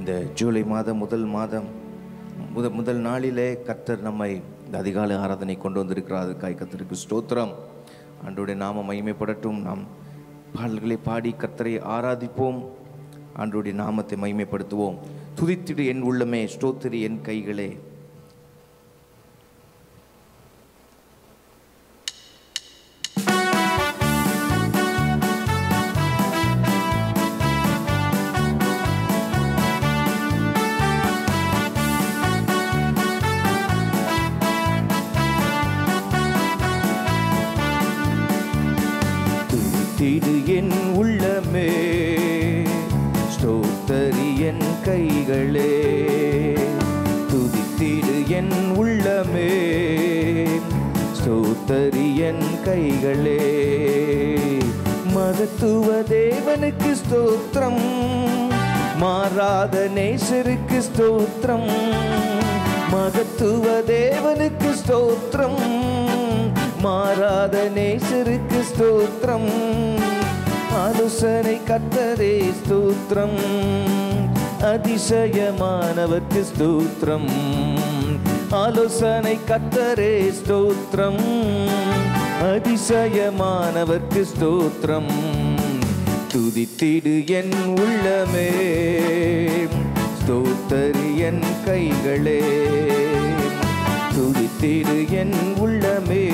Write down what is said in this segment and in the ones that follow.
இந்த ஜூலை மாதம் முதல் நாளிலே கர்த்தர் நம்மை இந்த அதிகாலை ஆராதனை கொண்டு வந்திருக்கிறார். அதுக்காய் கர்த்தருக்கு ஸ்தோத்திரம். ஆண்டவருடைய நாமம் மகிமைப்படட்டும். நாம் பாடல்களை பாடி கர்த்தரை ஆராதிப்போம். ஆண்டவருடைய நாமத்தை மகிமைப்படுத்துவோம். துதித்திடு என் உள்ளமே, ஸ்தோத்திரி என் கைகளே. துதித்திடு என் உள்ளமே, ஸ்தோத்திரி என் கைகளே. துதித்திடு என் உள்ளமே, ஸ்தோத்திரி என் கைகளே. மகத்துவ தேவனுக்கு ஸ்தோத்திரம், மாறாத நேசருக்கு ஸ்தோத்திரம். மகத்துவ தேவனுக்கு ஸ்தோத்திரம், மாறாத நேசருக்கு ஸ்தோத்திரம். ஆலோசனை கர்த்தரே ஸ்தோத்திரம், அதிசயமானவர்க்கு ஸ்தோத்திரம். ஆலோசனை கர்த்தரே ஸ்தோத்திரம், அதிசயமானவர்க்கு ஸ்தோத்திரம். துதித்திடு என் உள்ளமே, ஸ்தோத்திரி என் கைகளே. துதித்திடு என் உள்ளமே,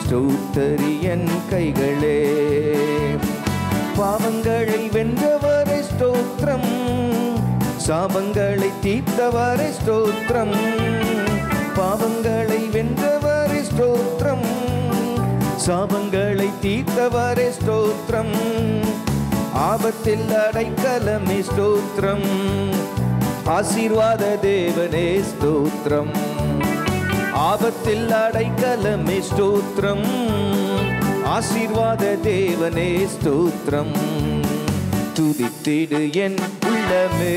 ஸ்தோத்திரி என் கைகளே. பாவங்களை வென்றவரே ஸ்தோத்திரம், சாபங்களை தீர்த்தவரே ஸ்தோத்திரம். பாவங்களை வென்றவரே ஸ்தோத்திரம், சாபங்களை தீர்த்தவரே ஸ்தோத்திரம். ஆபத்தில் அடைக்கலமே ஸ்தோத்திரம், ஆசீர்வாத தேவனே ஸ்தோத்திரம். ஆபத்தில் அடைக்கலமே ஸ்தோத்திரம், ஆசீர்வாத தேவனே ஸ்தோத்திரம். துதித்திடு என் உள்ளமே,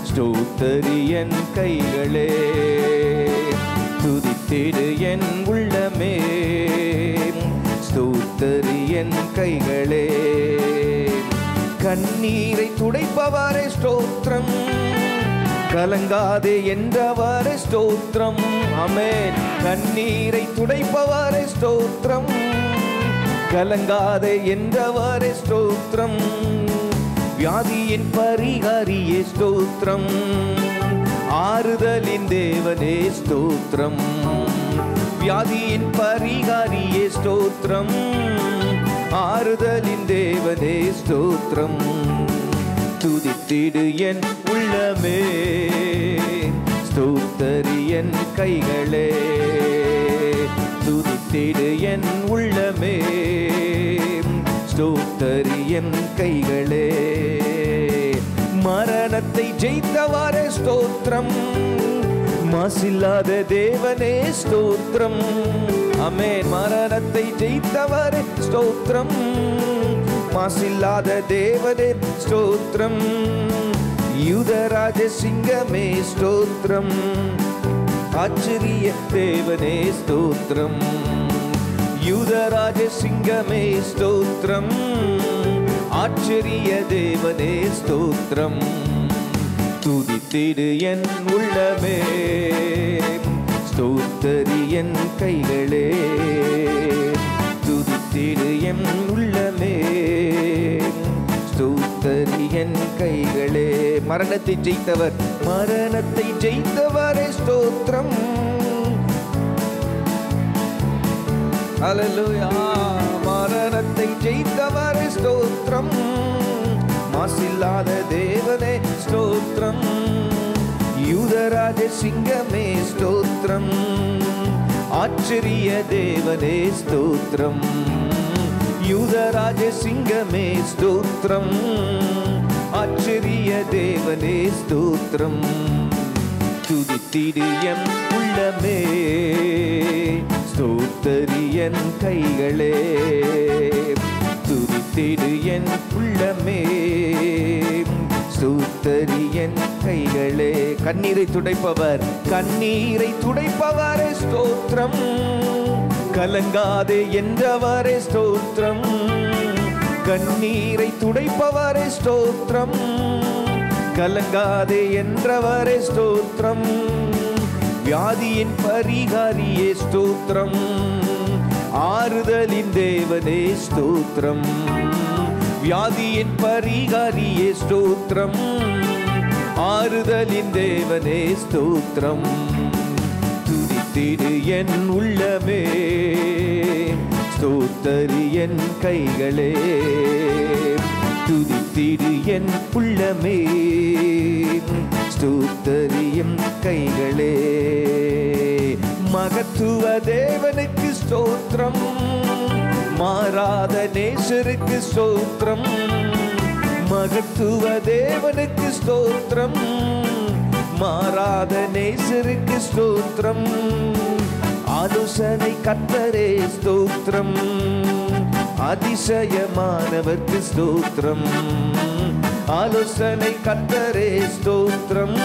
ஸ்தோத்திரி என் கைகளே. துதித்திடு என் உள்ளமே, ஸ்தோத்திரி என் கைகளே. கண்ணீரை துடைப்பவரே ஸ்தோத்திரம், கலங்காதே என்றவரே ஸ்தோத்திரம். ஆமென். கண்ணீரை துடைப்பவரே ஸ்தோத்திரம், கலங்காதே என்றவரே ஸ்தோத்திரம். வியாதியின் பரிகாரியே ஸ்தோத்திரம், ஆறுதலின் தேவனே ஸ்தோத்திரம். வியாதியின் பரிகாரியே ஸ்தோத்திரம், ஆறுதலின் தேவனே ஸ்தோத்திரம். துதித்திடு என் உள்ளமே, ஸ்தோத்திரி என் கைகளே. துதித்திடு என் உள்ளமே, ஸ்தோத்திரி என் கைகளே. மரணத்தை ஜெயித்தவரே ஸ்தோத்திரம், மாசில்லாத தேவனே ஸ்தோத்திரம். ஆமென். மரணத்தை ஜெயித்தவரே ஸ்தோத்திரம், மாசில்லாத தேவனே ஸ்தோத்திரம். யூதராஜ சிங்கமே ஸ்தோத்திரம், ஆச்சரிய தேவனே ஸ்தோத்திரம். யூதராஜ சிங்கமே ஸ்தோத்திரம், ஆச்சரிய தேவனே ஸ்தோத்திரம். துதித்திடு என் உள்ளமே, ஸ்தோத்திரி என் கைகளே. துதித்திடு என் உள்ளமே, ஸ்தோத்திரி என் கைகளே. மரணத்தை ஜெயித்தவர், மரணத்தை ஜெயித்தவரே ஸ்தோத்திரம். அல்லேலூயா. மரணத்தை ஜெயித்தவரே ஸ்தோத்திரம், மாசில்லாத தேவனே ஸ்தோத்திரம். யூதராஜ சிங்கமே ஸ்தோத்திரம், ஆச்சரிய தேவனே ஸ்தோத்திரம். யூதராஜ சிங்கமே ஸ்தோத்திரம், ஆச்சரிய தேவனே ஸ்தோத்திரம். துதித்திடு என் உள்ளமே, ஸ்தோத்திரி என் கைகளே. துதித்திடு என் உள்ளமே, ஸ்தோத்திரி என் கைகளே. கண்ணீரை துடைப்பவர், கண்ணீரை துடைப்பவரே ஸ்தோத்திரம். கலங்காதே என்றவரே ஸ்தோத்திரம். கண்ணீரை துடைப்பவரே ஸ்தோத்திரம், கலங்காதே என்றவரே ஸ்தோத்திரம், வியாதியின் பரிகாரியே ஸ்தோத்திரம், ஆறுதலின் தேவனே ஸ்தோத்திரம், வியாதியின் பரிகாரியே ஸ்தோத்திரம், ஆறுதலின் தேவனே ஸ்தோத்திரம். துதித்திடு என் உள்ளமே, ஸ்தோத்தரி என் கைகளே, துதித்திடு என் உள்ளமே, ஸ்தோத்தரி என் கைகளே. மகத்துவ தேவனுக்கு ஸ்தோத்திரம், மாறாத நேசருக்கு ஸ்தோத்திரம், மகத்துவ தேவனுக்கு ஸ்தோத்திரம், மாறாத நேசருக்கு ஸ்தோத்திரம், ஆலோசனை கர்த்தரே ஸ்தோத்திரம், அதிசயமானவர்க்கு ஸ்தோத்திரம், ஆலோசனை கர்த்தரே ஸ்தோத்திரம்,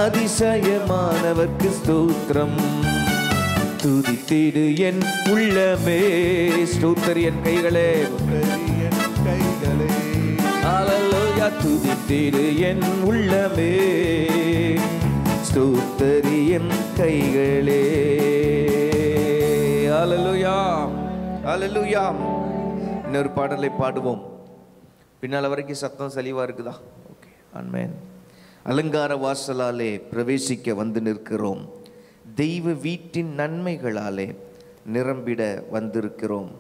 அதிசயமானவர்க்கு ஸ்தோத்திரம். துதித்திடு என் உள்ளமே, ஸ்தோத்தரி என் கைகளே, ஹல்லேலூயா. துதித்திடு என் உள்ளமே, ஸ்தோத்தரி என் கைகளே. ஹல்லேலூயா, ஹல்லேலூயா. இன்னொரு பாடலை பாடுவோம். பின்னால் வரைக்கும் சத்தம் சலிவா இருக்குதா? ஓகே, ஆமென். அலங்கார வாசலாலே பிரவேசிக்க வந்து நிற்கிறோம், தெய்வ வீட்டின் நன்மைகளாலே நிரம்பிட வந்திருக்கிறோம்.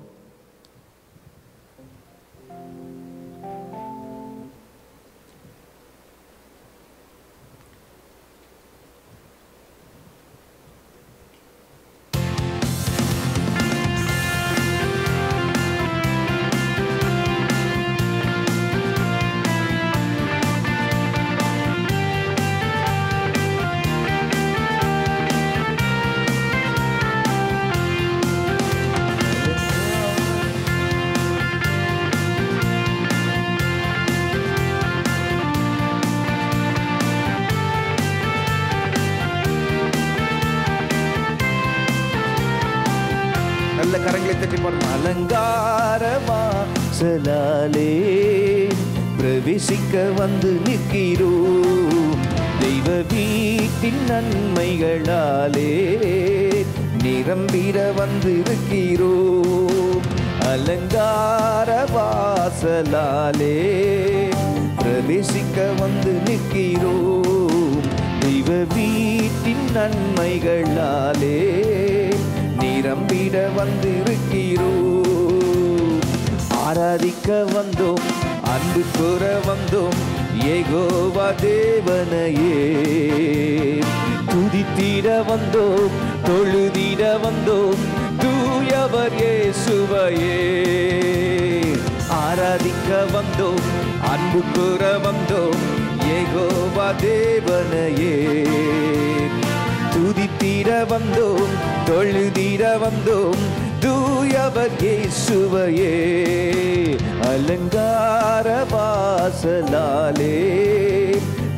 நல்ல கரங்களை தட்டி பாருங்க. அலங்கார வாசலாலே பிரவேசிக்க வந்து நிற்கிறோம், தெய்வ வீட்டின் நன்மைகளாலே நிரம்பிட வந்திருக்கிறோம். அலங்கார வாசலாலே பிரவேசிக்க வந்து நிற்கிறோம், தெய்வ வீட்டின் நன்மைகளாலே நிரம்பிட வந்திருக்கிறோம். ஆராதிக்க வந்தோம், அன்பு கூற வந்தோம், யெகோவா தேவனையே. துதித்திட வந்தோம், தொழுதிட வந்தோம், தூயவர் இயேசுவையே. ஆராதிக்க வந்தோம், அன்பு கூற வந்தோம், யெகோவா தேவனையே. துதித்திட வந்தோம், தொழுதிட வந்தோம், தூயவர் இயேசுவையே. அலங்கார வாசலாலே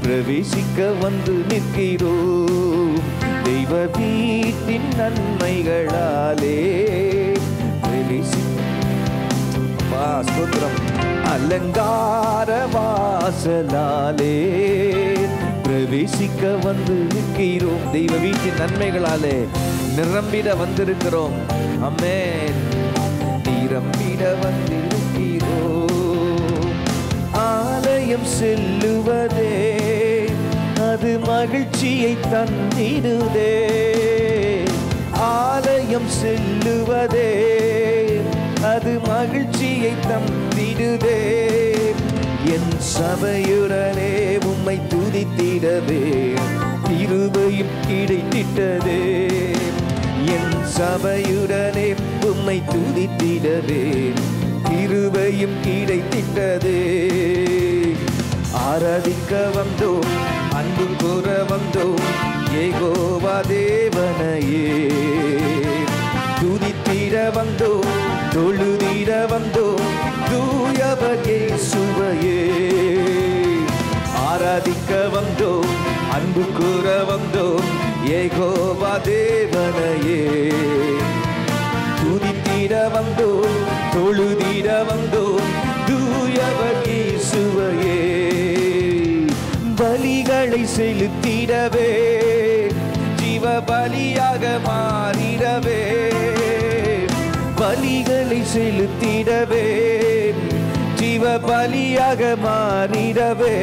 பிரவேசிக்க வந்து நிற்கிறோம், தெய்வ வீட்டின் நன்மைகளாலே ஸ்தோத்திரம். அலங்கார வாசலாலே பிரவேசிக்க வந்து நிற்கிறோம், தெய்வ வீட்டின் நன்மைகளாலே நிரம்பிட வந்திருக்கிறோம். ஆமென். நிரம்பிட வந்திருக்கிறோம். ஆலயம் செல்லுவதே அது மகிழ்ச்சியை தந்திடுதே, ஆலயம் செல்லுவதே அது மகிழ்ச்சியை தந்திடுதே. என் சபையுடனே உம்மை துதித்திடவே கிருபையும் கிடைத்திட்டதே, என் சபையுடனே உம்மை துதித்திடவே கிருபையும் கிடைத்திட்டதே. ஆராதிக்க வந்தோம், அன்பு கூற வந்தோம், யெகோவா தேவனையே. துதித்திட வந்தோம், தொழுதிட வந்தோம், தூயவர் இயேசுவையே. ஆராதிக்க வந்தோம், அன்பு கூற வந்தோம், யெகோவா தேவனையே. துதித்திட வந்தோம், தொழுதிட வந்தோம் தூயவர் இயேசுவையே. பலிகளை செலுத்திடவே, ஜீவ பலியாக மாறிடவே, பலிகளை செலுத்திடவே, ஜீவ பலியாக மாறிடவே,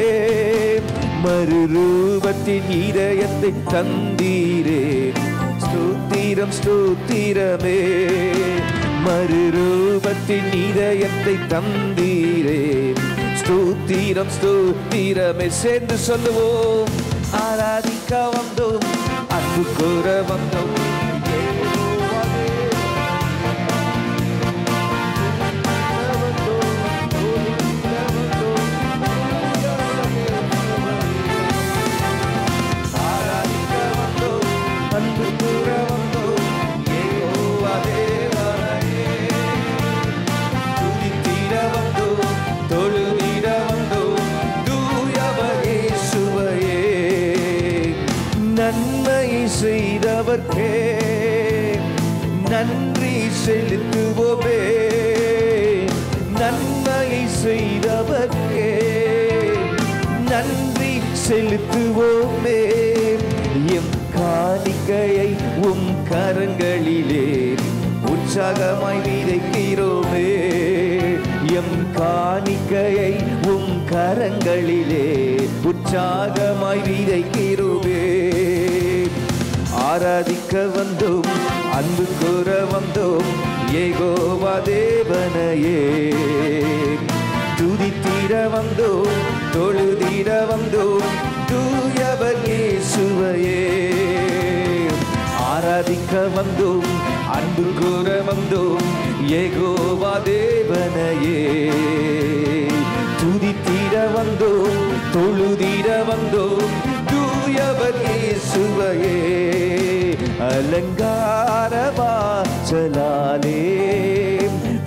மறுரூபத்தின் இதயத்தை தந்தீரே. ஸ்தோத்திரம் ஸ்தோத்திரமே, மறுரூபத்தின் இதயத்தை தந்தீரே. ஸ்தோத்திரம் ஸ்தோத்திரமே. சேர்ந்து சொல்லுவோம். ஆராதிக்க வந்தோம், அன்பு கூற வந்தோம், செய்தவர்க்கே நன்றி செலுத்துவோமே. நன்மையை செய்தவர்க்கே நன்றி செலுத்துவோமே. எம் காணிக்கையை உம் கரங்களிலே உற்சாகமாய் விதைக்கிறோமே. எம் காணிக்கையை உம் கரங்களிலே உற்சாகமாய் விதைக்கிறோமே. ஆராதிக்க வந்தோம், அன்பு கூற வந்தோம் யெகோவா தேவனையே. துதித்திட வந்தோம், தொழுதிட வந்தோம் தூயவர் இயேசுவையே. ஆராதிக்க வந்தோம், அன்பு கூற வந்தோம் யெகோவா தேவனையே. துதித்திட வந்தோம், தொழுதிட வந்தோம் தூயவர் இயேசுவையே. அலங்கார வாசலாலே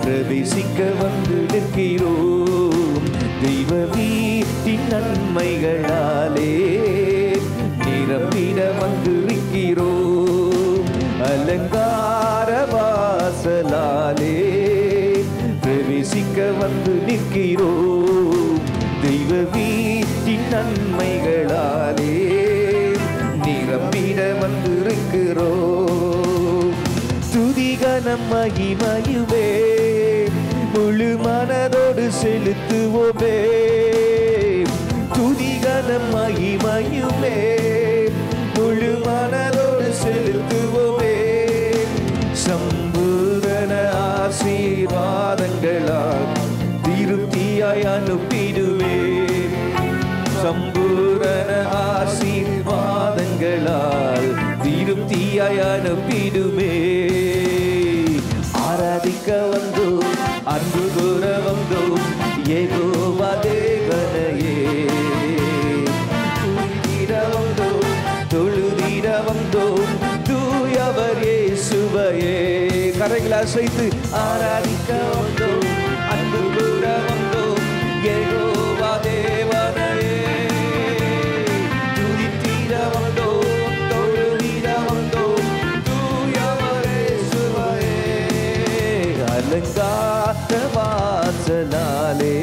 பிரவேசிக்க வந்து நிற்கிறோம். தெய்வ வீட்டின் நன்மைகளாலே நிரம்பிட வந்து நிற்கிறோம். அலங்கார வாசலாலே பிரவேசிக்க வந்து நிற்கிறோம். தெய்வ வீட்டின் நன்மைகளாலே நிரம்பிட வந்திருக்கிறோம். துதிகனம் மகிமையுமே முழு மனதோடு செலுத்துவோமே. துதிகனம் மகிமையுமே முழு மனதோடு செலுத்துவோமே. சம்பூரண ஆசீர்வாதங்களால் திருப்தியாய் அனுப்பிடுவே. சம்பூரண ஆசீர்வாதங்களால் திருப்தியாய் அனுப்பிடுமே. ஆராதிக்க வந்தோம், அன்பு கூற வந்தோம் யெகோவா தேவனையே. துதித்திட வந்தோம், தொழுதிட வந்தோம் தூயவர் இயேசுவையே. கரைகளை அசைத்து ஆராதிக்க வந்தோம், அன்பு கூற வந்தோம் யெகோவா தேவனையே. துதித்திட வந்தோம், தொழுதிட வந்தோம் தூயவர் இயேசுவையே. அலங்கார வாசலாலே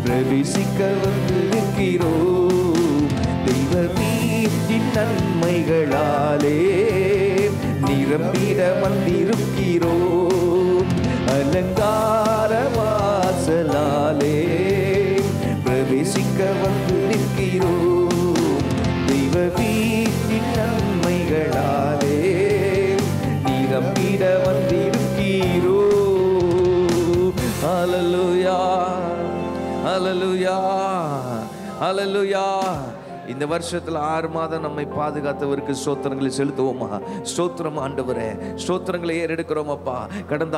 பிரவேசிக்க வந்து நிற்கிறோம். தெய்வ வீட்டின் நன்மைகளாலே நிரம்பிட வந்திருக்கிறோம். அலங்கார வாசலாலே பிரவேசிக்க வந்து நிற்கிறோம். தெய்வ வீட்டின் நன்மைகளாலே நிரம்பிட வந்திருக்கிறோம். ஹல்லேலூயா, ஹல்லேலூயா, ஹல்லேலூயா. இந்த வருஷத்துல 6 மாதம் நம்மை பாதுகாத்தவருக்கு ஸ்தோத்திரங்களை செலுத்துவோமா? ஸ்தோத்திரம் ஆண்டவரே, ஸ்தோத்திரங்களை ஏறெடுக்கிறோம் அப்பா. கடந்த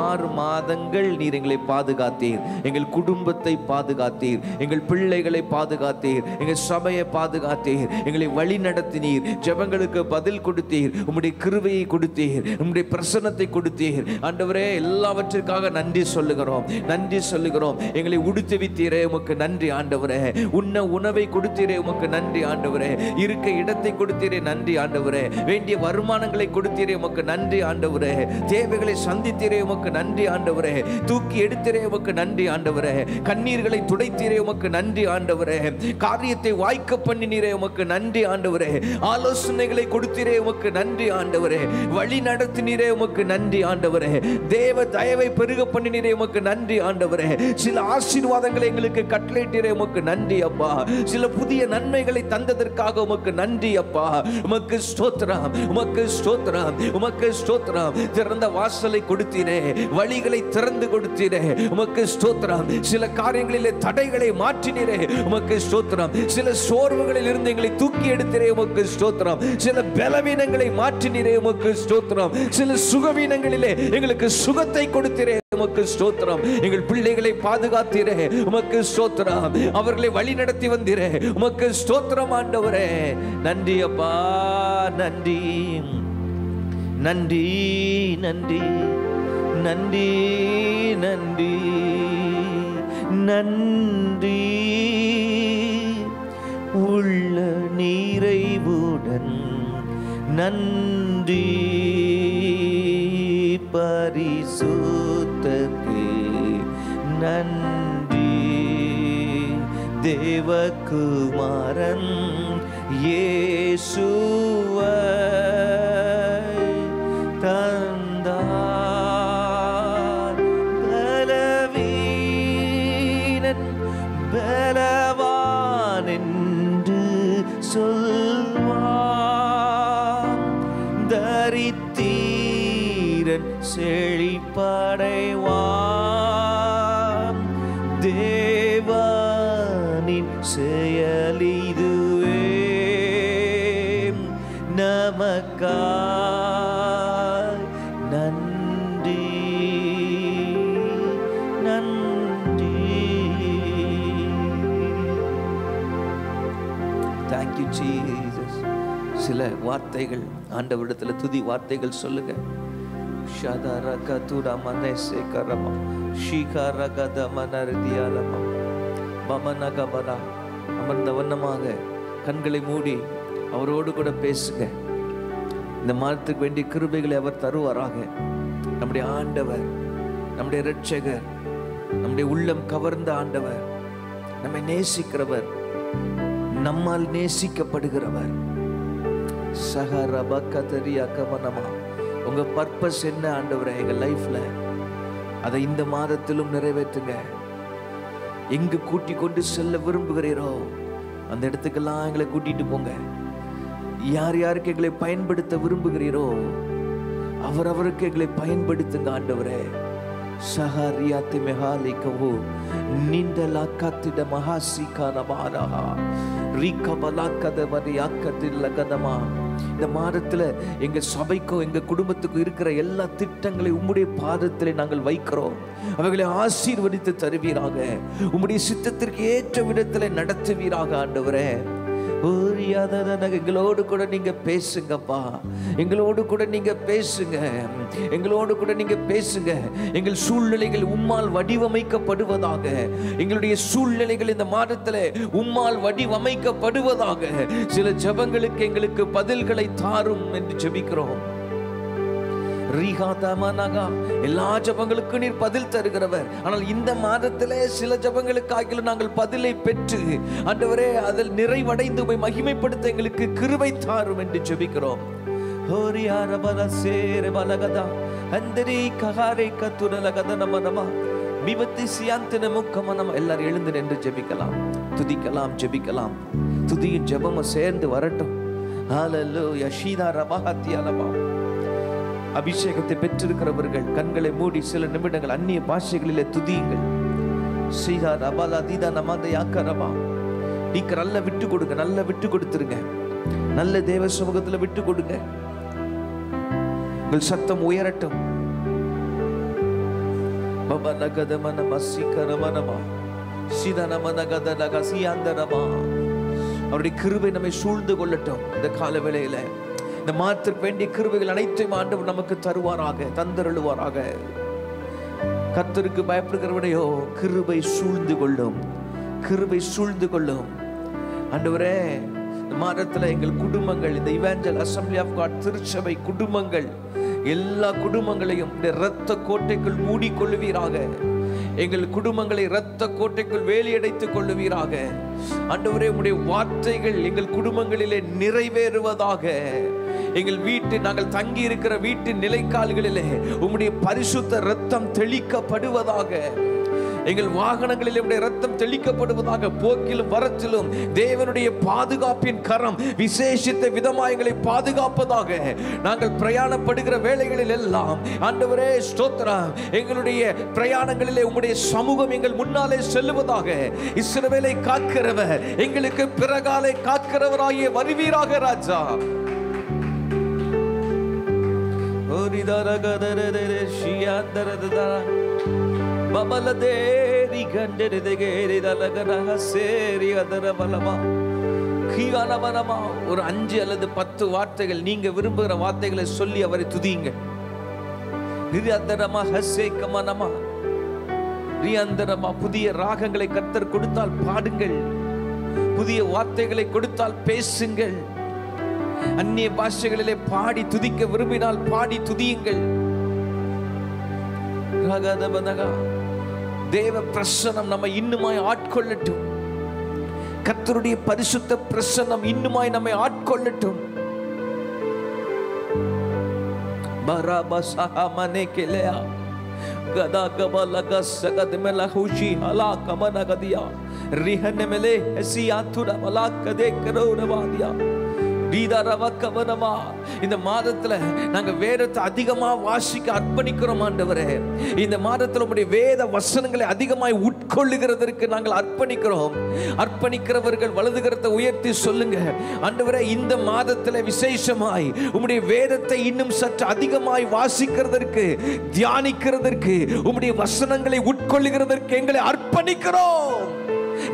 6 மாதங்கள் நீர் எங்களை பாதுகாத்தீர். எங்கள் குடும்பத்தை பாதுகாத்தீர், எங்கள் பிள்ளைகளை பாதுகாத்தீர், எங்கள் சபையை பாதுகாத்தீர், எங்களை வழி நடத்தினீர், ஜெபங்களுக்கு பதில் கொடுத்தீர், உம்முடைய கிருபையை கொடுத்தீர், உம்முடைய பிரசன்னத்தை கொடுத்தீர் ஆண்டவரே. எல்லாவற்றிற்காக நன்றி சொல்லுகிறோம், நன்றி சொல்லுகிறோம். எங்களை உடுத்துவித்தீரே, உமக்கு நன்றி ஆண்டவரே. உண்ண உணவை கொடுத்தீரே உமக்கு நன்றி ஆண்டவரே. இருக்க இடத்தை கொடுத்தீரே நன்றி ஆண்டவரே. வேண்டிய வருமானங்களை கொடுத்தீரே உமக்கு நன்றி ஆண்டவரே. தேவைகளை சந்தித்தீரே உமக்கு நன்றி ஆண்டவரே. தூக்கி எடுத்தீரே உமக்கு நன்றி ஆண்டவரே. கண்ணீர்களை துடைத்தீரே உமக்கு நன்றி ஆண்டவரே. காரியத்தை வாய்க்க பண்ணினீரே உமக்கு நன்றி ஆண்டவரே. ஆலோசனைகளை கொடுத்தீரே உமக்கு நன்றி ஆண்டவரே. வழி நடத்தினீரே உமக்கு நன்றி ஆண்டவரே. தேவ தயவை பெருக பண்ணினீரே உமக்கு நன்றி ஆண்டவரே. சில ஆசீர்வாதங்களை எங்களுக்கு கட்டளையிட்டீரே உமக்கு நன்றி அப்பா. சில புதிய நன்மைகளை தந்ததற்காக உமக்கு நன்றி அப்பா. உமக்கு ஸ்தோத்திரம், உமக்கு ஸ்தோத்திரம், உமக்கு ஸ்தோத்திரம். திறந்த வாசலை கொடுத்தீரே, வழிகளை திறந்து கொடுத்தீரே, உமக்கு ஸ்தோத்திரம். சில காரியங்களிலே தடைகளை மாற்றினீரே, உமக்கு ஸ்தோத்திரம். சில சோர்வுகளில் இருந்து எங்களை தூக்கி எடுத்தீரே, உமக்கு ஸ்தோத்திரம். சில பலவீனங்களை மாற்றினீரே, உமக்கு ஸ்தோத்திரம். சில சுகவீனங்களிலே எங்களுக்கு சுகத்தை கொடுத்தீரே, உமக்கு ஸ்தோத்திரம். எங்கள் பிள்ளைகளை பாதுகாத்தீரே, உமக்கு ஸ்தோத்திரம். அவர்களை வழி நடத்தி வந்தீரே, உமக்கு ஸ்தோத்திரம் ஆண்டவரே. நன்றி அப்பா, நன்றி நன்றி நன்றி நன்றி நன்றி நன்றி. உள்ள நிறைவுடன் நன்றி. பரிசுத்தர்க்கே நன்றி. தேவகுமாரன் இயேசுவை தந்தார். பலவீனன் பலவான் என்று சொல்வான். தரித்திரன் செழிப்படைவான். தேவனின் செயலிதுவே நமக்காய் நன்றி நன்றி. Thank you Jesus. சில வார்த்தைகள் ஆண்டவரிடத்தில் துதி வார்த்தைகள் சொல்லுங்க. ஷதரகதுர மனசே கரமா ஷிகரகத மனர்தியாலமா மமனகபரா. அமர்ந்த வண்ணமாக கண்களை மூடி அவரோடு கூட பேசுங்க. இந்த மாதத்துக்கு வேண்டிய கிருபைகளை அவர் தருவாராக. நம்முடைய ஆண்டவர், நம்முடைய இரட்சகர், நம்முடைய உள்ளம் கவர்ந்த ஆண்டவர், நம்மை நேசிக்கிறவர், நம்மால் நேசிக்கப்படுகிறவர். சஹரபகதரியா கவனமா. உங்க பர்பஸ் என்ன ஆண்டவரே எங்க லைஃப்ல, அதை இந்த மாதத்திலும் நிறைவேற்றுங்க. எங்கு கூட்டி கொண்டு செல்ல விரும்புகிறீரோ அந்த இடத்துக்கெல்லாம் எங்களை கூட்டிட்டு போங்க. யார் யாருக்கு எங்களை பயன்படுத்த விரும்புகிறீரோ அவரவருக்கு எங்களை பயன்படுத்துங்க ஆண்டவரே. சஹரியாத்தி மெஹாலிகவோ நிண்டலா கத்திட மகாசிகான மாரஹா ரீகபலாக்கத வரியாக்கத்தில் லகதமா. இந்த மாதத்துல எங்க சபைக்கும் எங்க குடும்பத்துக்கும் இருக்கிற எல்லா திட்டங்களை உம்முடைய பாதத்திலே நாங்கள் வைக்கிறோம். அவைகளை ஆசீர்வதித்து தருவீராக. உம்முடைய சித்தத்திற்கு ஏற்ற விதத்திலே நடத்துவீராக ஆண்டவரே. எங்களோடு கூட நீங்க பேசுங்கப்பா. எங்களோடு கூட நீங்க பேசுங்க. எங்களோடு கூட நீங்க பேசுங்க. எங்கள் சூழ்நிலைகள் உம்மால் வடிவமைக்கப்படுவதாக. எங்களுடைய சூழ்நிலைகள் இந்த மாதத்துல உம்மால் வடிவமைக்கப்படுவதாக. சில ஜெபங்களுக்கு எங்களுக்கு பதில்களை தாரும் என்று ஜெபிக்கிறோம். எல்லா ஜபங்களுக்கும் நீர் பதில் தருகிறவர். ஆனால் இந்த மாதத்திலே சில ஜபங்களுக்காக நாங்கள் பதிலை பெற்று ஆண்டவரே அதில் நிறைவடைந்து போய் மகிமைப்படுத்த எங்களுக்கு கிருபை தாரும் என்று ஜெபிக்கிறோம். எல்லாரும் எழுந்து நின்று ஜெபிக்கலாம், துதிக்கலாம், ஜெபிக்கலாம். துதியின் ஜெபமும் சேர்ந்து வரட்டும். ஹல்லேலூயா. ஷீதா ரபஹத்தியலபா. அபிஷேகத்தை பெற்றிருக்கிறவர்கள் கண்களை மூடி சில நிமிடங்கள் அந்நிய பாஷைகளிலே துதியுங்கள். சீதா ரபாலா தீதா நமாத யாக்கரபா. நீங்க நல்ல விட்டு கொடுங்க, நல்ல விட்டு கொடுத்துருங்க. நல்ல தேவ சமூகத்துல விட்டு கொடுங்க. உங்கள் சத்தம் உயரட்டும். அவருடைய கிருபை நம்மை சூழ்ந்து கொள்ளட்டும். இந்த கால வேளையில இந்த மாதத்திற்கு வேண்டிய கிருபைகள் அனைத்தையும் ஆண்டவர் நமக்கு தருவாராக, தந்தருளுவாராக. கர்த்தருக்கு பயப்படுகிறவனையோ கிருபை சூழ்ந்து கொள்ளும், கிருபை சூழ்ந்து கொள்ளும். ஆண்டவரே மாதத்துல எங்கள் குடும்பங்கள், இந்த இவாஞ்சல் அசம்பிளி ஆஃப் காட் திருச்சபை குடும்பங்கள், எல்லா குடும்பங்களையும் இரத்த கோட்டைக்குள் மூடிக்கொள்ளுவீராக. எங்கள் குடும்பங்களை இரத்த கோட்டைக்குள் வேலியடைத்துக் கொள்ளுவீராக. ஆண்டவரே, உம்முடைய வார்த்தைகள் எங்கள் குடும்பங்களிலே நிறைவேறுவதாக. எங்கள் நாங்கள் தங்கி இருக்கிற வீட்டின் நிலைக்கால்களிலே உம்முடைய பரிசுத்த இரத்தம் தெளிக்கப்படுவதாக. எங்கள் வாகனங்களில் உம்முடைய இரத்தம் தெளிக்கப்படுவதாக. போக்கிலும் வரத்திலும் தேவனுடைய பாதுகாப்பின் கரம் விசேஷித்த விதமாக எங்களை பாதுகாப்பதாக. நாங்கள் பிரயாணப்படுகிற வேளைகளில் எல்லாம் ஆண்டவரே ஸ்தோத்திரம், எங்களுடைய பிரயாணங்களிலே உம்முடைய சமூகம் எங்கள் முன்னாலே செல்லுவதாக. இஸ்ரவேலை காக்கிறவர், எங்களுக்கு பிறகாலை காக்கிறவராகிய வருவீராக ராஜா. ஒரு 5 அல்லது 10 வார்த்தைகள், நீங்க விரும்புகிற வார்த்தைகளை சொல்லி அவரை துதியுங்க. புதிய ராகங்களை கர்த்தர் கொடுத்தால் பாடுங்கள், புதிய வார்த்தைகளை கொடுத்தால் பேசுங்கள். அந்நிய பாஷைகளிலே பாடி துதிக்க விரும்பினால் பாடி துதியுங்கள். தேவ பிரசன்னம் நம்மை இன்னுமாய் ஆட்கொள்ளட்டும். கர்த்தருடைய பரிசுத்த பிரசன்னம் இன்னுமாய் நம்மை ஆட்கொள்ளட்டும். இந்த மாதத்துல நாங்க வேதத்தை அதிகமா வாசிக்க அர்ப்பணிக்கிறோம் ஆண்டவரே. இந்த மாதத்துல உம்முடைய வேத வசனங்களை அதிகமாய் உட்கொள்ளுகிறதற்கு நாங்கள் அர்ப்பணிக்கிறோம். அர்ப்பணிக்கிறவர்கள் வலது கரத்தை உயர்த்தி சொல்லுங்க, ஆண்டவரே இந்த மாதத்துல விசேஷமாய் உம்முடைய வேதத்தை இன்னும் சற்று அதிகமாய் வாசிக்கிறதற்கு, தியானிக்கிறதற்கு, உம்முடைய வசனங்களை உட்கொள்ளுகிறதற்கு எங்களை அர்ப்பணிக்கிறோம்.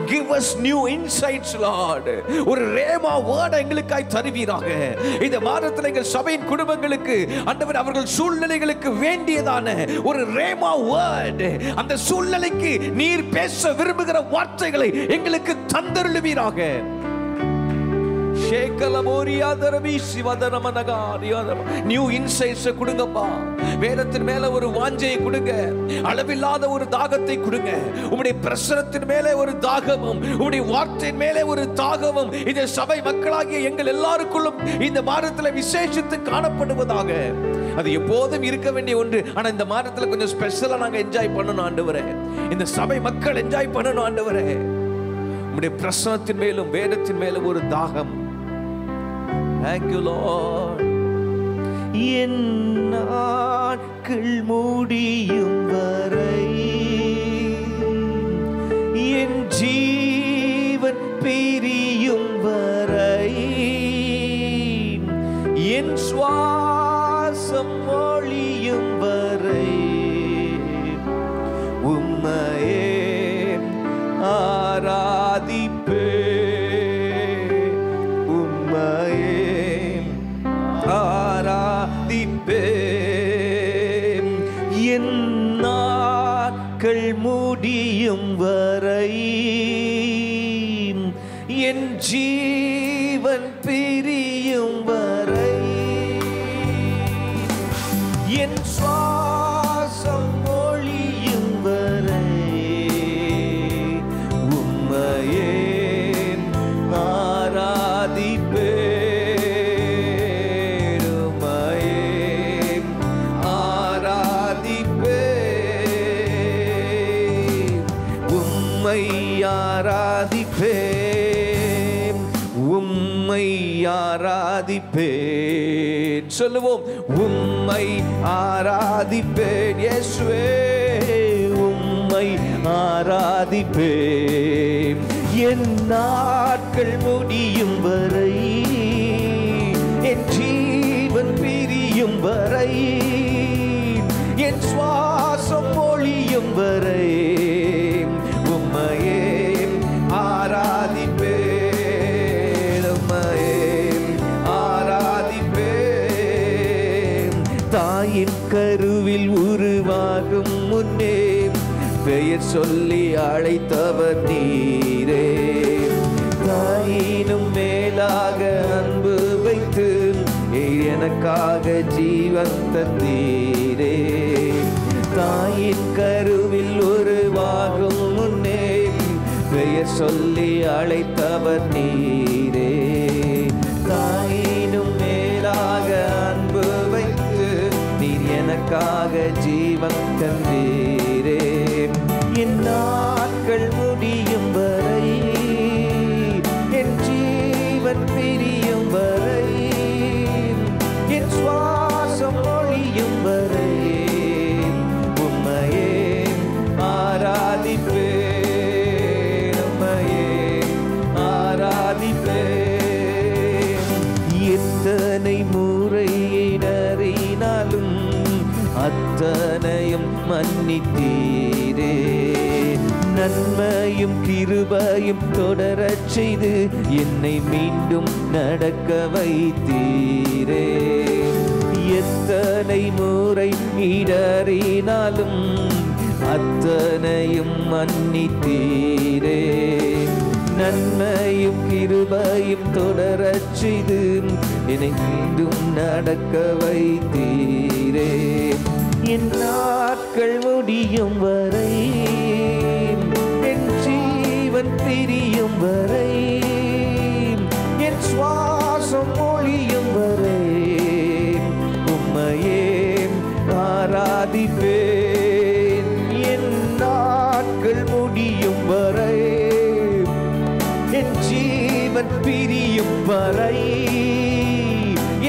Give us new insights, Lord. ஒரு ரேமா வேர்ட் எங்களுக்காய் தருவீராக. இந்த மாதத்தில் எங்கள் சபையின் குடும்பங்களுக்கு ஆண்டவர் அவர்கள் சூழ்நிலைகளுக்கு வேண்டியதான ஒரு ரேமா வேர்ட், அந்த சூழ்நிலைக்கு நீர் பேச விரும்புகிற வார்த்தைகளை எங்களுக்கு தந்தருளுவீராக. நியூ இன்சைட்ஸ் கொடுங்கப்பா. வேதத்தின் மேல ஒரு வாஞ்சையை கொடுங்க, அளவில்லாத ஒரு தாகத்தை கொடுங்க. உம்முடைய பிரசனத்தின் மேலே ஒரு தாகமும், உம்முடைய வார்த்தையின் மேலே ஒரு தாகமும் இந்த சபை மக்களாகிய எங்கள் எல்லாருக்குள்ளும் இந்த மாதத்தில் விசேஷித்து காணப்படுவதாக. அது எப்போதும் இருக்க வேண்டிய ஒன்று. ஆனா இந்த மாதத்துல கொஞ்சம் ஸ்பெஷலா நாங்க என்ஜாய் பண்ணணும் ஆண்டவரே. இந்த சபை மக்கள் என்ஜாய் பண்ணணும் ஆண்டவரே. உம்முடைய பிரசனத்தின் மேலும் வேதத்தின் மேலும் ஒரு தாகம். Thank you, Lord. என் நாட்கள் முடியும் வரை, என் ஜீவன் பிரியும் வரை, என் சுவாசம் ஒழியும் வரை உம்மையே ஆராதிப்பே, உம்மையே ஆராதிப்பே. என் நாட்கள் முடியும் வரை, என் ஜீவன் பிரியும் வரை, என் சுவாசம் ஒழியும் வரை உம்மையே ஆராதிப்பே, ஆராதிப்பேன், உம்மை ஆராதிப்பேன். சொல்லுவோம், உம்மை ஆராதிப்பேன் இயேசுவே, உம்மை ஆராதிப்பேன். என் நாட்கள் முடியும் வரை, என் ஜீவன் பிரியும் வரை, என் சுவாசம் ஒழியும் வரை உம்மையே ஆராதிப்பேன், உம்மையே ஆராதிப்பேன். தாயின் கருவில் உருவாகும் முன்னே பெயர் சொல்லி அழைத்தவர் நீரே. தாயின் ஜீவன் தந்தீரே. தாயின் கருவில் உருவாகும் முன்னே பெயர் சொல்லி அழைத்தவர் நீரே. தாயினும் மேலாக அன்பு வைத்து நீர் எனக்காக ஜீவன் தந்தீரே. என் நாட்கள் முடியும் வரை, என் ஜீவன் பிரியும் வரை, என் சுவாசம் ஒழியும் வரை உம்மையே ஆராதிப்பேன், உம்மையே ஆராதிப்பேன். எத்தனை முறை இடறினாலும் அத்தனையும் மன்னித்தீரே. நன்மையும் கிருபையும் தொடரச் செய்து என்னை மீண்டும் நடக்க வைத்தீரே. எத்தனை முறை இடறினாலும் அத்தனையும் மன்னித்தீரே. நன்மையும் கிருபையும் தொடரச் செய்து என்னை மீண்டும் நடக்க வைத்தீரே. என் நாட்கள் முடியும் வரை, என் ஜீவன் பிரியும் வரை, என் சுவாசம் ஒழியும் வரை உம்மையே ஆராதிப்பேன். என் நாட்கள் முடியும் வரை, என் ஜீவன் பிரியும் வரை,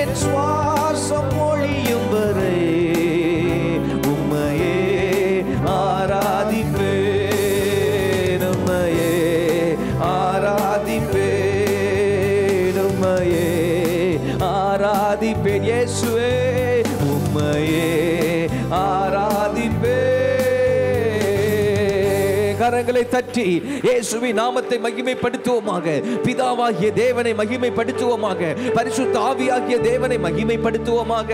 என் சுவாசம் ஒழியும் வரை உம்மையே ஆராதிப்பேன், உம்மையே ஆராதிப்பேன், உம்மையே ஆராதிப்பேன். இயேசுவே உம்மையே ஆராதிப்பேன். கரங்களை தட்டி இயேசுவின் நாமத்தை மகிமைப்படுத்துவோமாக. பிதாவாகிய தேவனை மகிமைப்படுத்துவோமாக. பரிசுத்த ஆவியாகிய தேவனை மகிமைப்படுத்துவோமாக.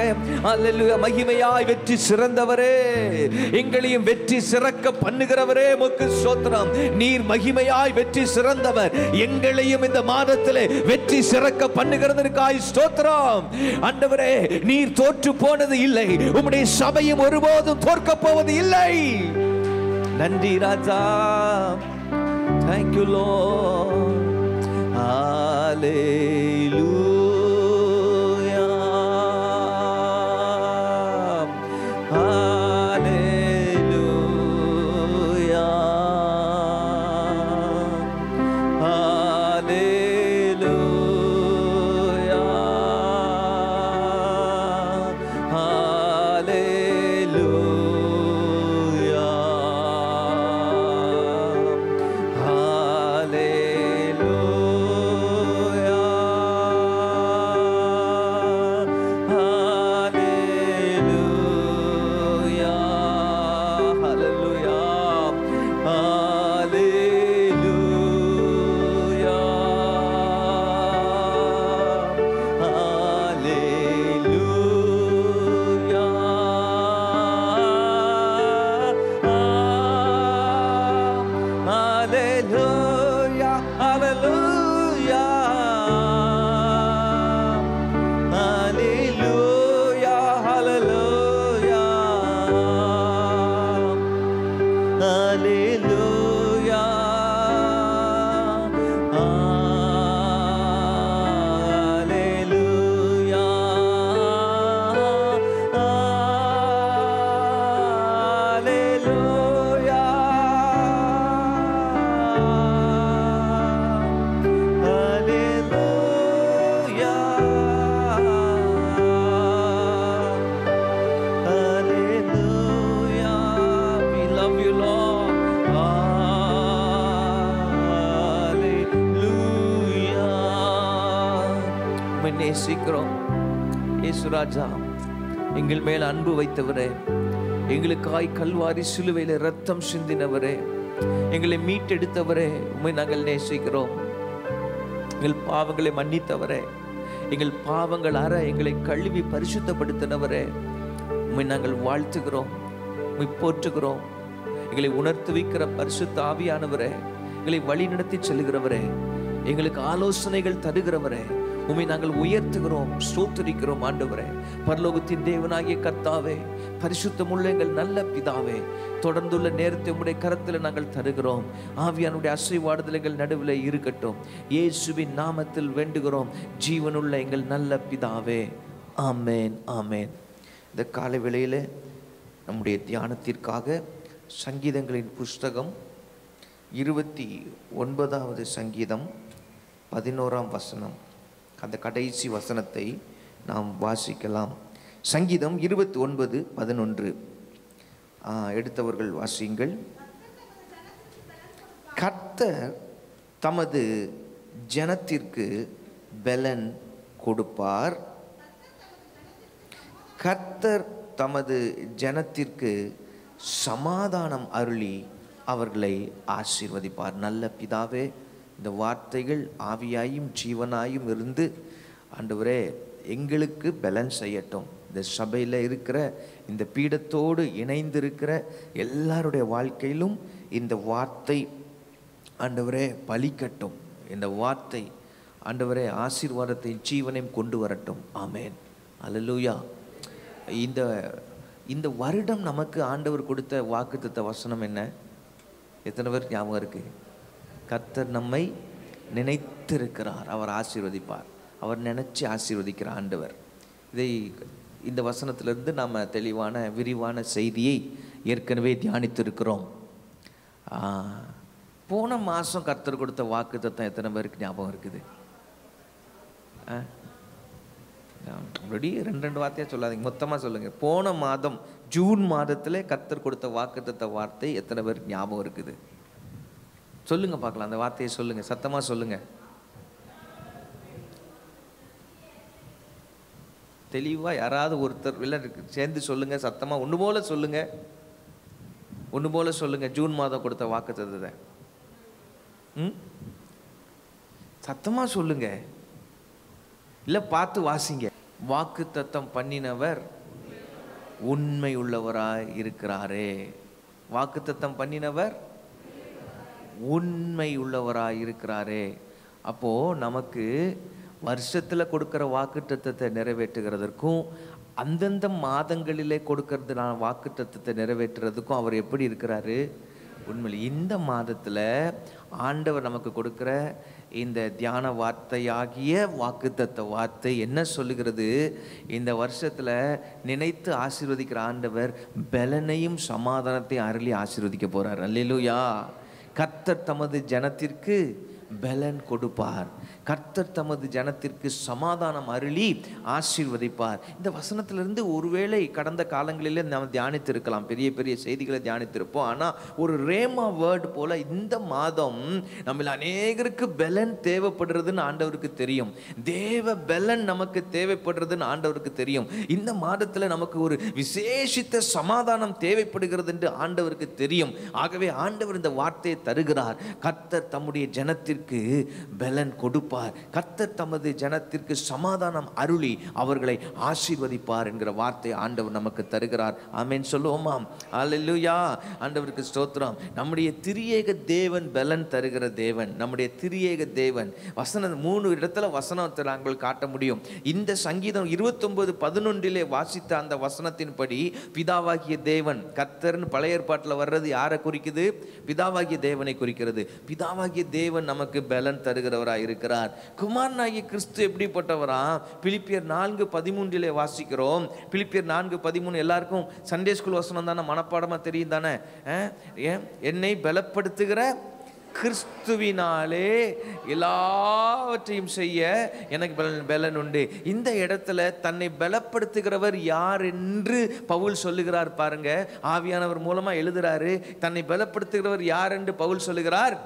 அல்லேலூயா. மகிமையாய் வெற்றி சிறந்தவரே, எங்களையும் வெற்றி சிறக்க பண்ணுகிறவரே உமக்கு ஸ்தோத்திரம். நீர் மகிமையாய் வெற்றி சிறந்தவர். எங்களையும் இந்த மாதத்திலே வெற்றி சிறக்க பண்ணுகிறதற்காய் ஸ்தோத்திரம். ஆண்டவரே, நீர் தோற்று போனது இல்லை, உம்முடைய சபையும் ஒருபோதும் தோற்க போவது இல்லை. நன்றி ராஜா. Thank you Lord. Hallelujah. Hallelujah. Hallelujah. நேசிக்கிறோம். இயேசு ராஜா, எங்கள் மேல் அன்பு வைத்தவரே, எங்களுக்காய் கல்வாரி சிலுவையில ரத்தம் சிந்தினவரே, எங்களை மீட்டெடுத்தவரே, உம்மை நாங்கள் நேசிக்கிறோம். எங்கள் பாவங்களை மன்னித்தவரே, எங்கள் பாவங்கள் அற எங்களை கழுவி பரிசுத்தப்படுத்தினவரே, உம்மை நாங்கள் வாழ்த்துகிறோம், உம்மை போற்றுகிறோம். எங்களை உணர்த்து வைக்கிற பரிசுத்த ஆவியானவரே, எங்களை வழி நடத்தி செல்கிறவரே, எங்களுக்கு ஆலோசனைகள் தருகிறவரே, உம்மை நாங்கள் உயர்த்துகிறோம், ஸ்தோத்திரிக்கிறோம் ஆண்டவரே. பரலோகத்தின் தேவனாகிய கர்த்தாவே, பரிசுத்தமுள்ள எங்கள் நல்ல பிதாவே, தொடர்ந்துள்ள நேரத்தை உம்முடைய கரத்தில் நாங்கள் தருகிறோம். ஆவியானுடைய அசைவாடுதல் எங்கள் நடுவில் இருக்கட்டும். இயேசுவின் நாமத்தில் வேண்டுகிறோம் ஜீவனுள்ள எங்கள் நல்ல பிதாவே. ஆமேன், ஆமேன். இந்த காலை வேளையில் நம்முடைய தியானத்திற்காக சங்கீதங்களின் புஸ்தகம் 29வது சங்கீதம் 11ஆம் வசனம், அந்த கடைசி வசனத்தை நாம் வாசிக்கலாம். சங்கீதம் 29:11. எடுத்தவர்கள் வாசியுங்கள். கர்த்தர் தமது ஜனத்திற்கு பெலன் கொடுப்பார். கர்த்தர் தமது ஜனத்திற்கு சமாதானம் அருளி அவர்களை ஆசீர்வதிப்பார். நல்ல பிதாவே, இந்த வார்த்தைகள் ஆவியாயும் ஜீவனாயும் இருந்து ஆண்டவரே எங்களுக்கு பலன் செய்யட்டும். இந்த சபையில் இருக்கிற, இந்த பீடத்தோடு இணைந்திருக்கிற எல்லாருடைய வாழ்க்கையிலும் இந்த வார்த்தை ஆண்டவரே பலிக்கட்டும். இந்த வார்த்தை ஆண்டவரே ஆசீர்வாதத்தை ஜீவனையும் கொண்டு வரட்டும். ஆமேன், அல்லேலூயா. இந்த வருடம் நமக்கு ஆண்டவர் கொடுத்த வாக்குத்தத்த வசனம் என்ன? எத்தனை பேர் ஞாபகம் இருக்கு? கர்த்தர் நம்மை நினைத்திருக்கிறார், அவர் ஆசீர்வதிப்பார். அவர் நினைச்சு ஆசீர்வதிக்கிற ஆண்டவர். இந்த வசனத்திலிருந்து நாம் தெளிவான விரிவான செய்தியை ஏற்கனவே தியானித்திருக்கிறோம். போன மாதம் கர்த்தர் கொடுத்த வாக்குத்தத்தம் எத்தனை பேருக்கு ஞாபகம் இருக்குது? ஆல்ரெடி ரெண்டு வார்த்தையாக சொல்லாதீங்க, மொத்தமாக சொல்லுங்கள். போன மாதம் ஜூன் மாதத்தில் கர்த்தர் கொடுத்த வாக்குத்தத்த வார்த்தை எத்தனை பேருக்கு ஞாபகம் இருக்குது? சொல்லுங்க பார்க்கலாம், அந்த வார்த்தையை சொல்லுங்க, சத்தமாக சொல்லுங்க, தெளிவாக. யாராவது ஒருத்தர் இல்லை சேர்ந்து சொல்லுங்க, சத்தமாக ஒன்று போல சொல்லுங்க, ஒன்று போல சொல்லுங்க. ஜூன் மாதம் கொடுத்த வாக்குத்தத்தத்தை சத்தமாக சொல்லுங்க, இல்லை பார்த்து வாசிங்க. வாக்குத்தத்தம் பண்ணினவர் உண்மை உள்ளவராய் இருக்கிறாரே. வாக்குத்தத்தம் பண்ணினவர் உண்மை உள்ளவராய் இருக்கிறாரே. அப்போ நமக்கு வருஷத்தில் கொடுக்கிற வாக்குத்தத்தத்தை நிறைவேற்றுகிறதற்கும் அந்தந்த மாதங்களிலே கொடுக்கறதுனால வாக்குத்தத்தத்தை நிறைவேற்றுறதுக்கும் அவர் எப்படி இருக்கிறாரு? உண்மையில் இந்த மாதத்தில் ஆண்டவர் நமக்கு கொடுக்கிற இந்த தியான வார்த்தையாகிய வாக்குத்தத்த வார்த்தை என்ன சொல்லுகிறது? இந்த வருஷத்தில் நினைத்து ஆசீர்வதிக்கிற ஆண்டவர் பலனையும் சமாதானத்தையும் அருளி ஆசீர்வதிக்க போறார். அல்லேலூயா. கர்த்தர் தமது ஜனத்திற்கு பலன் கொடுப்பார். கர்த்தர் தமது ஜனத்திற்கு சமாதானம் அருளி ஆசீர்வதிப்பார். இந்த வசனத்திலிருந்து ஒருவேளை கடந்த காலங்களிலே நாம் தியானித்திருக்கலாம், பெரிய பெரிய செய்திகளை தியானித்திருப்போம். ஆனால் ஒரு ரேமா வேர்டு போல இந்த மாதம் நம்ம அநேகருக்கு பலன் தேவைப்படுறதுன்னு ஆண்டவருக்கு தெரியும். தேவ பலன் நமக்கு தேவைப்படுறதுன்னு ஆண்டவருக்கு தெரியும். இந்த மாதத்தில் நமக்கு ஒரு விசேஷித்த சமாதானம் தேவைப்படுகிறது என்று ஆண்டவருக்கு தெரியும். ஆகவே ஆண்டவர் இந்த வார்த்தையை தருகிறார். கர்த்தர் தம்முடைய ஜனத்திற்கு பலன் கொடுப்பார். கர்த்தர் தமது ஜனத்திற்கு சமாதானம் அருளி அவர்களை ஆசீர்வதிப்பார் என்கிற வார்த்தை ஆண்டவர் நமக்கு தருகிறார். ஆமென் சொல்லுவோமா? அல்லேலூயா. ஆண்டவருக்கு ஸ்தோத்திரம். நம்முடைய திரியேக தேவன் பலன் தருகிற தேவன். நம்முடைய திரியேக தேவன் வசனம் 3 இடத்துல வசனத்தை நாங்கள் காட்ட முடியும். இந்த சங்கீதம் 29:11 வாசித்த அந்த வசனத்தின்படி பிதாவாகிய தேவன், கர்த்தர்னு பழைய ஏற்பாட்டில் வர்றது யாரை குறிக்குது? பிதாவாகிய தேவனை குறிக்கிறது. பிதாவாகிய தேவன் நமக்கு பலன் தருகிறவராய் இருக்கிறார். குமாரனாகிய கிறிஸ்து எப்படிப்பட்டவரா? பிலிப்பியர் 4:13 வாசிக்கிறோம். பிலிப்பியர் 4:13 எல்லாருக்கும் சண்டே ஸ்கூல் வசனம் தானே, மனப்பாடமா தெரியும் தானே? என்னை பலப்படுத்துகிற கிறிஸ்துவினாலே எல்லாவற்றையும் செய்ய எனக்கு பலன் உண்டு. இந்த இடத்துல தன்னை பலப்படுத்துகிறவர் யார் என்று பவுல் சொல்லுகிறார் பாருங்க. ஆவியானவர் மூலமா எழுதுறாரு. தன்னை பலப்படுத்துகிறவர் யார் என்று பவுல் சொல்லுகிறார்,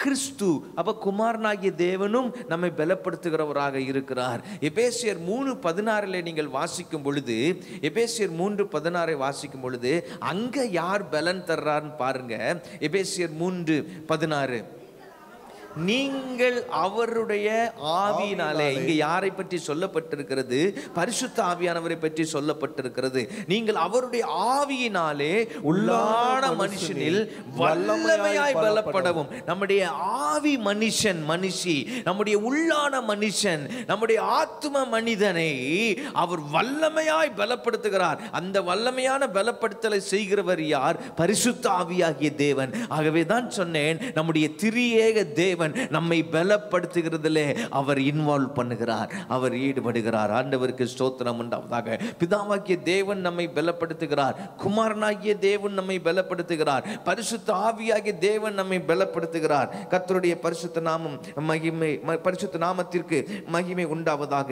கிறிஸ்து. அப்ப குமாரனாகிய தேவனும் நம்மை பலப்படுத்துகிறவராக இருக்கிறார். எபேசியர் 3:16 நீங்கள் வாசிக்கும் பொழுது, எபேசியர் 3:16 வாசிக்கும் பொழுது அங்க யார் பலன் தர்றார்னு பாருங்க. எபேசியர் 3:16 நீங்கள் அவருடைய ஆவியினாலே. இங்க யாரை பற்றி சொல்லப்பட்டிருக்கிறது? பரிசுத்த ஆவியானவரை பற்றி சொல்லப்பட்டிருக்கிறது. நீங்கள் அவருடைய ஆவியினாலே உள்ளான மனுஷனில் வல்லமையாய் பலப்படவும். நம்முடைய ஆவி மனுஷி, நம்முடைய உள்ளான மனுஷன், நம்முடைய ஆத்ம மனிதனை அவர் வல்லமையாய் பலப்படுத்துகிறார். அந்த வல்லமையான பலப்படுத்தலை செய்கிறவர் யார்? பரிசுத்த ஆவியாகிய தேவன். ஆகவே தான் சொன்னேன், நம்முடைய திரியேக தேவன் நம்மை பலப்படுத்துகிறதிலே அவர் இன்வால்வ் பண்ணுகிறார், அவர் ஈடுபடுகிறார். ஆண்டவருக்கு ஸ்தோத்திரம் உண்டாவதாக. பிதாவாகிய தேவன் நம்மை பலப்படுத்துகிறார், குமாரனாகிய தேவன் நம்மை பலப்படுத்துகிறார், பரிசுத்த ஆவியாகிய தேவன் நம்மை பலப்படுத்துகிறார். கர்த்தருடைய பரிசுத்த நாமம் மகிமை, பரிசுத்த நாமத்திற்கு மகிமை உண்டாவதாக.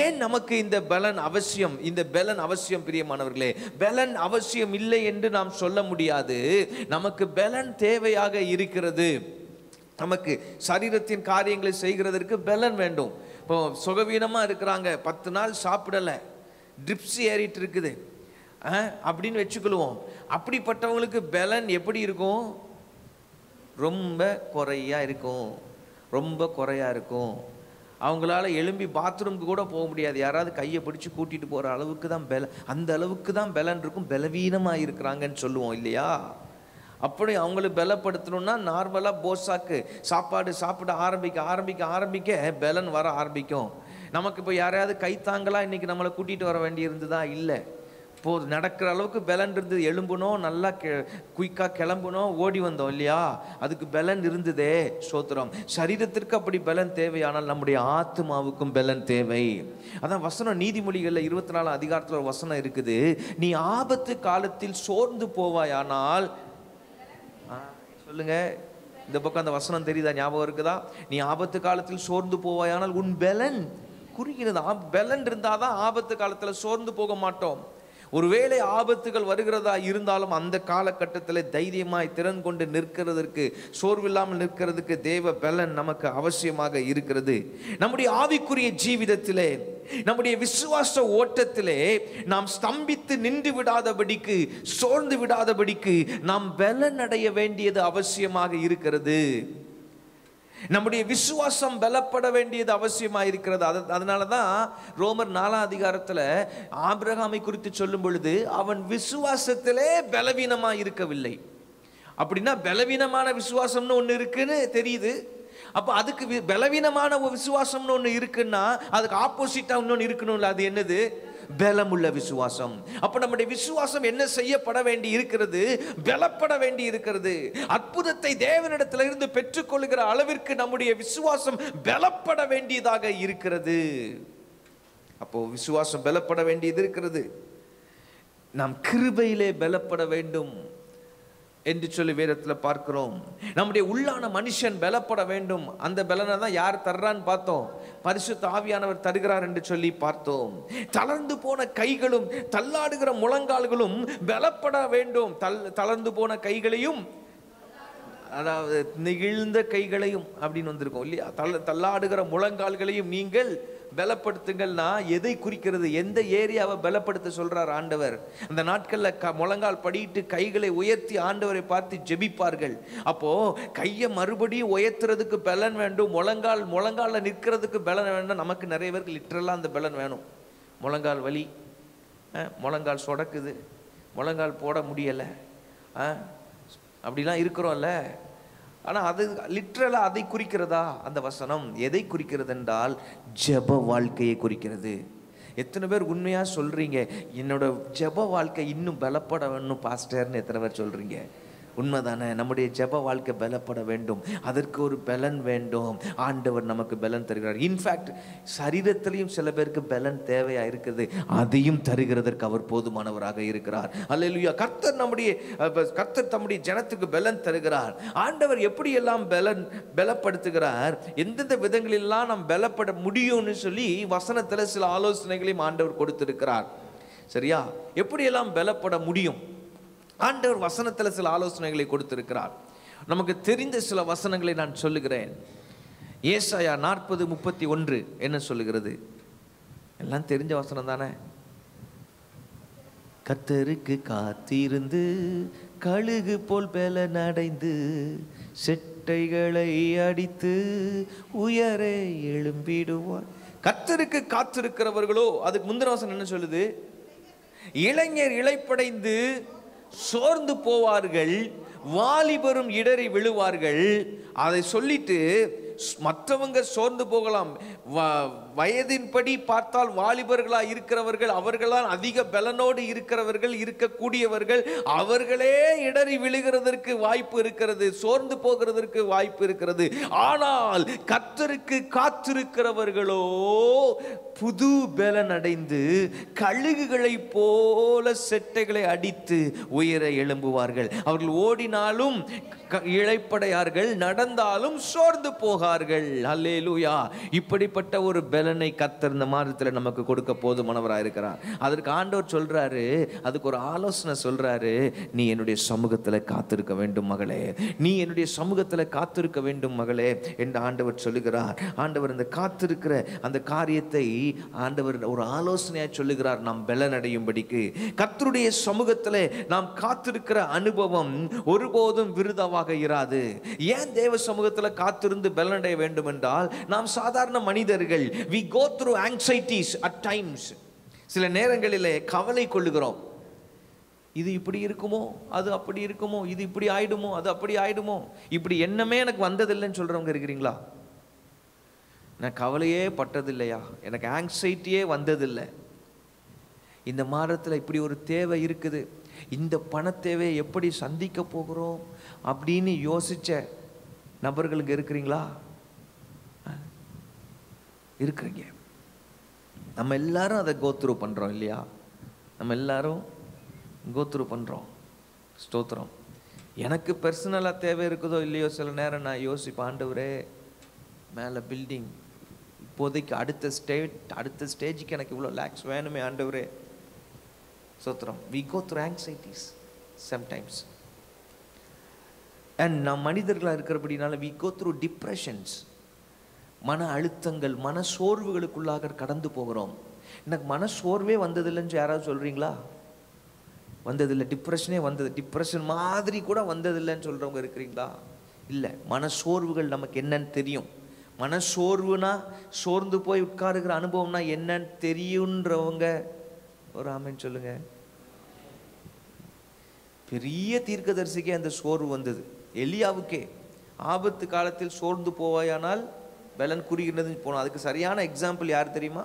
ஏன் நமக்கு இந்த பலன் அவசியம்? இந்த பலன் அவசியம் பிரியமானவர்களே. பலன் அவசியம் இல்லை என்று நாம் சொல்ல முடியாது. நமக்கு பலன் தேவையாக இருக்கிறது. நமக்கு சரீரத்தின் காரியங்களை செய்கிறதற்கு பலன் வேண்டும். இப்போ சுகவீனமா இருக்கிறாங்க, 10 நாள் சாப்பிடல, ட்ரிப்ஸ் ஏறிட்டு இருக்குது அப்படின்னு வச்சுக்கொள்வோம். அப்படிப்பட்டவங்களுக்கு பலன் எப்படி இருக்கும்? ரொம்ப குறையா இருக்கும், ரொம்ப குறையா இருக்கும். அவங்களால எழும்பி பாத்ரூமுக்கு கூட போக முடியாது. யாராவது கையை பிடிச்சி கூட்டிட்டு போற அளவுக்கு தான் அந்த அளவுக்கு தான் பலன் இருக்கும். பலவீனமாக இருக்கிறாங்கன்னு சொல்லுவோம் இல்லையா? அப்படி அவங்களை பலப்படுத்தணும்னா நார்மலாக போசாக்கு சாப்பாடு சாப்பிட ஆரம்பிக்க பலன் வர ஆரம்பிக்கும். நமக்கு இப்போ யாரையாவது கைத்தாங்களா இன்னைக்கு நம்மளை கூட்டிகிட்டு வர வேண்டி இருந்ததா? இல்லை. இப்போது நடக்கிற அளவுக்கு பலன் இருந்தது. எழும்பணும், நல்லா குயிக்காக கிளம்பணும், ஓடி வந்தோம் இல்லையா? அதுக்கு பலன் இருந்ததே. ஸ்தோத்திரம். சரீரத்திற்கு அப்படி பலன் தேவையானால் நம்முடைய ஆத்மாவுக்கும் பலன் தேவை. அதான் வசனம் நீதிமொழிகளில் 24 அதிகாரத்தில் ஒரு வசனம் இருக்குது. நீ ஆபத்து காலத்தில் சோர்ந்து போவாயானால், சொல்லுங்க, இந்த பக்கம் அந்த வசனம் தெரியுதா? ஞாபகம் இருக்குதா? நீ ஆபத்து காலத்தில் சோர்ந்து போவாயானால் உன் பலன் குறுகிறது. பலன் இருந்தாதான் ஆபத்து காலத்தில் சோர்ந்து போக மாட்டோம். ஒருவேளை ஆபத்துகள் வருகிறதா இருந்தாலும் அந்த காலகட்டத்தில் தைரியமாய் திறன் கொண்டு நிற்கிறதற்கு, சோர்வில்லாமல் நிற்கிறதுக்கு தேவ பலன் நமக்கு அவசியமாக இருக்கிறது. நம்முடைய ஆவிக்குரிய ஜீவிதத்திலே, நம்முடைய விசுவாச ஓட்டத்திலே நாம் ஸ்தம்பித்து நின்று விடாதபடிக்கு, சோர்ந்து விடாதபடிக்கு நாம் பலன் அடைய வேண்டியது அவசியமாக இருக்கிறது. நம்முடைய விசுவாசம் பலப்பட வேண்டியது அவசியமாக இருக்கிறது. அதனால தான் ரோமர் 4 அதிகாரத்தில் ஆபிரகாமை குறித்து சொல்லும் பொழுது அவன் விசுவாசத்திலே பலவீனமாக இருக்கவில்லை. அப்படின்னா பலவீனமான விசுவாசம்னு ஒன்று இருக்குன்னு தெரியுது. அப்போ அதுக்கு பலவீனமான விசுவாசம்னு ஒன்று இருக்குன்னா அதுக்கு ஆப்போசிட்டாக இன்னொன்று இருக்கணும்ல. அது என்னது? பலமுள்ள விசுவாசம். அப்ப நம்முடைய விசுவாசம் என்ன செய்யப்பட வேண்டி இருக்கிறது? பலப்பட வேண்டி இருக்கிறது. அற்புதத்தை தேவனிடத்திலிருந்து பெற்றுக்கொள்கிற அளவிற்கு நம்முடைய விசுவாசம் பலப்பட வேண்டியதாக இருக்கிறது. அப்போ விசுவாசம் பலப்பட வேண்டியது இருக்கிறது. நாம் கிருபையிலே பலப்பட வேண்டும் என்று சொல்லி வேதத்தில் பார்க்கிறோம். நம்முடைய உள்ளான மனுஷன் பலப்பட வேண்டும். அந்த பலனை தான் யார் தர்றான்னு பார்த்தோம். பரிசுத்த ஆவியானவர் தருகிறார் என்று சொல்லி பார்த்தோம். தளர்ந்து போன கைகளும் தள்ளாடுகிற முழங்கால்களும் பலப்பட வேண்டும். தளர்ந்து போன கைகளையும், அதாவது நெகிழ்ந்த கைகளையும் அப்படின்னு வந்திருக்கோம் இல்லையா? தள்ளாடுகிற முழங்கால்களையும் நீங்கள் பலப்படுத்துங்கள்னா எதை குறிக்கிறது? எந்த ஏரியாவை பலப்படுத்த சொல்றார் ஆண்டவர்? அந்த நாட்களில் முழங்கால் படிட்டு கைகளை உயர்த்தி ஆண்டவரை பார்த்து ஜெபிப்பார்கள். அப்போ கையை மறுபடியும் உயர்த்துறதுக்கு பலன் வேண்டும். முழங்கால நிற்கிறதுக்கு பலன் வேண்டும். நமக்கு நிறைய பேருக்கு லிட்டரலாக அந்த பலன் வேணும். முழங்கால் வலி, முழங்கால் சொடக்குது, முழங்கால் போட முடியலை, அப்படிலாம் இருக்கிறோம்ல. ஆனால் அது லிட்ரலாக அதை குறிக்கிறதா? அந்த வசனம் எதை குறிக்கிறது என்றால் ஜெப வாழ்க்கையை குறிக்கிறது. எத்தனை பேர் உண்மையாக சொல்கிறீங்க என்னோட ஜெப வாழ்க்கை இன்னும் பலப்பட வேணும் பாஸ்டர்னு? எத்தனை பேர் சொல்கிறீங்க? உண்மைதானே? நம்முடைய ஜெப வாழ்க்கை பலப்பட வேண்டும். அதற்கு ஒரு பலன் வேண்டும். ஆண்டவர் நமக்கு பலன் தருகிறார். இன்ஃபேக்ட் சரீரத்திலையும் சில பேருக்கு பலன் தேவையாக இருக்குது. அதையும் தருகிறதற்கு அவர் போதுமானவராக இருக்கிறார். அல்லேலூயா. கர்த்தர் தம்முடைய ஜனத்துக்கு பலன் தருகிறார். ஆண்டவர் எப்படியெல்லாம் பலப்படுத்துகிறார், எந்தெந்த விதங்களெல்லாம் நாம் பலப்பட முடியும்னு சொல்லி வசனத்தில் சில ஆலோசனைகளையும் ஆண்டவர் கொடுத்திருக்கிறார். சரியா? எப்படியெல்லாம் பலப்பட முடியும்? ஆண்டவர் வசனத்தில் சில ஆலோசனைகளை கொடுத்திருக்கிறார். நமக்கு தெரிந்த சில வசனங்களை நான் சொல்லுகிறேன். ஏசாயா 40:31 என்ன சொல்லுகிறது? எல்லாம் தெரிஞ்ச வசனம் தானே. கர்த்தருக்கு காத்திருந்து கழுகு போல் பலனடைந்து செட்டைகளை அடித்து உயரே எழும்பிடுவார். கர்த்தருக்கு காத்திருக்கிறவர்களோ, அதுக்கு முந்தின வசனம் என்ன சொல்லுது? இளைஞர் இளைப்படைந்து சோர்ந்து போவார்கள், வாலிபரும் இடறி விழுவார்கள். அதை சொல்லிட்டு மற்றவங்க சோர்ந்து போகலாம், வயதின்படி பார்த்தால் வாலிபர்களா இருக்கிறவர்கள், அவர்களால் அதிக பலனோடு இருக்கிறவர்கள், இருக்கக்கூடியவர்கள், அவர்களே இடறி விழுகிறதற்கு வாய்ப்பு இருக்கிறது, சோர்ந்து போகிறதற்கு வாய்ப்பு இருக்கிறது. ஆனால் கர்த்தருக்கு காத்திருக்கிறவர்களோ புது பலன் அடைந்து கழுகுகளை போல செட்டைகளை அடித்து உயர எழும்புவார்கள். அவர்கள் ஓடினாலும் இளைப்படையார்கள், நடந்தாலும் சோர்ந்து போகார்கள். அல்லேலூயா. இப்படிப்பட்ட ஒரு பலனை கர்த்தர் இந்த மாதத்தில் நமக்கு கொடுக்க போதுமானவராக இருக்கிறார். அதற்கு ஆண்டவர் சொல்றாரு, அதுக்கு ஒரு ஆலோசனை சொல்றாரு. நீ என்னுடைய சமூகத்தில் காத்திருக்க வேண்டும் மகளே, நீ என்னுடைய சமூகத்தில் காத்திருக்க வேண்டும் மகளே என்று ஆண்டவர் சொல்லுகிறார். ஆண்டவர் இந்த காத்திருக்கிற அந்த காரியத்தை ஆண்டவர் ஒரு ஆலோசனையாக சொல்லுகிறார், நாம் பலன் அடையும்படிக்கு. கர்த்தருடைய சமூகத்தில் நாம் காத்திருக்கிற அனுபவம் ஒருபோதும் விருதாவாக இராது. ஏன் தேவ சமூகத்தில் காத்திருந்து பலன் அடைய வேண்டும் என்றால், நாம் சாதாரண மனிதர்கள். we go through anxieties at times. சில நேரங்களிலே கவலை கொள்ளுகிறோம். இது இப்படி இருக்குமோ, அது அப்படி இருக்குமோ, இது இப்படி ஆயிடுமோ, அது அப்படி ஆயிடுமோ. இப்படி எண்ணமே எனக்கு வந்ததில்லைன்னு சொல்றவங்க இருக்கிறீங்களா? நான் கவலையே பட்டதில்லையா, எனக்கு ஆங்ஸைட்டியே வந்ததில்லை. இந்த மாதத்தில் இப்படி ஒரு தேவை இருக்குது, இந்த பண தேவையை எப்படி சந்திக்க போகிறோம் அப்படின்னு யோசிச்ச நபர்களுக்கு இருக்கிறீங்களா? இருக்கிறீங்க. நம்ம எல்லாரும் அதை கோத்ரூ பண்ணுறோம் இல்லையா? நம்ம எல்லாரும் கோத்ரூ பண்ணுறோம். ஸ்தோத்திரம். எனக்கு பர்சனலாக தேவை இருக்குதோ இல்லையோ, சில நேரம் நான் யோசிப்பேன், ஆண்டவரே மேலே பில்டிங், இப்போதைக்கு அடுத்த ஸ்டேஜுக்கு எனக்கு இவ்வளோ லேக்ஸ் வேணுமே ஆண்டவரே. ஸ்தோத்திரம். we go through anxieties sometimes. and நாம் மனிதர்களாக இருக்கிறபடினால we go through depressions, மன அழுத்தங்கள், மன சோர்வுகளுக்குள்ளாக கடந்து போகிறோம். எனக்கு மன சோர்வே வந்ததில்லைன்னு யாராவது சொல்கிறீங்களா? வந்ததில்லை. டிப்ரெஷனே வந்தது, டிப்ரெஷன் மாதிரி கூட வந்ததில்லைன்னு சொல்கிறவங்க இருக்கிறீங்களா? இல்லை. மன சோர்வுகள் நமக்கு என்னன்னு தெரியும். மன சோர்வுனா, சோர்ந்து போய் உட்காருகிற அனுபவம்னா என்னன்னு தெரியுன்றவங்க ஒரு ஆமென் சொல்லுங்க. பெரிய தீர்க்கதரிசிக்கே அந்த சோர்வு வந்தது. எலியாவுக்கே ஆபத்து காலத்தில் சோர்ந்து போவாயானால் பலன் குறிகிறது போனோம். அதுக்கு சரியான எக்ஸாம்பிள் யார் தெரியுமா?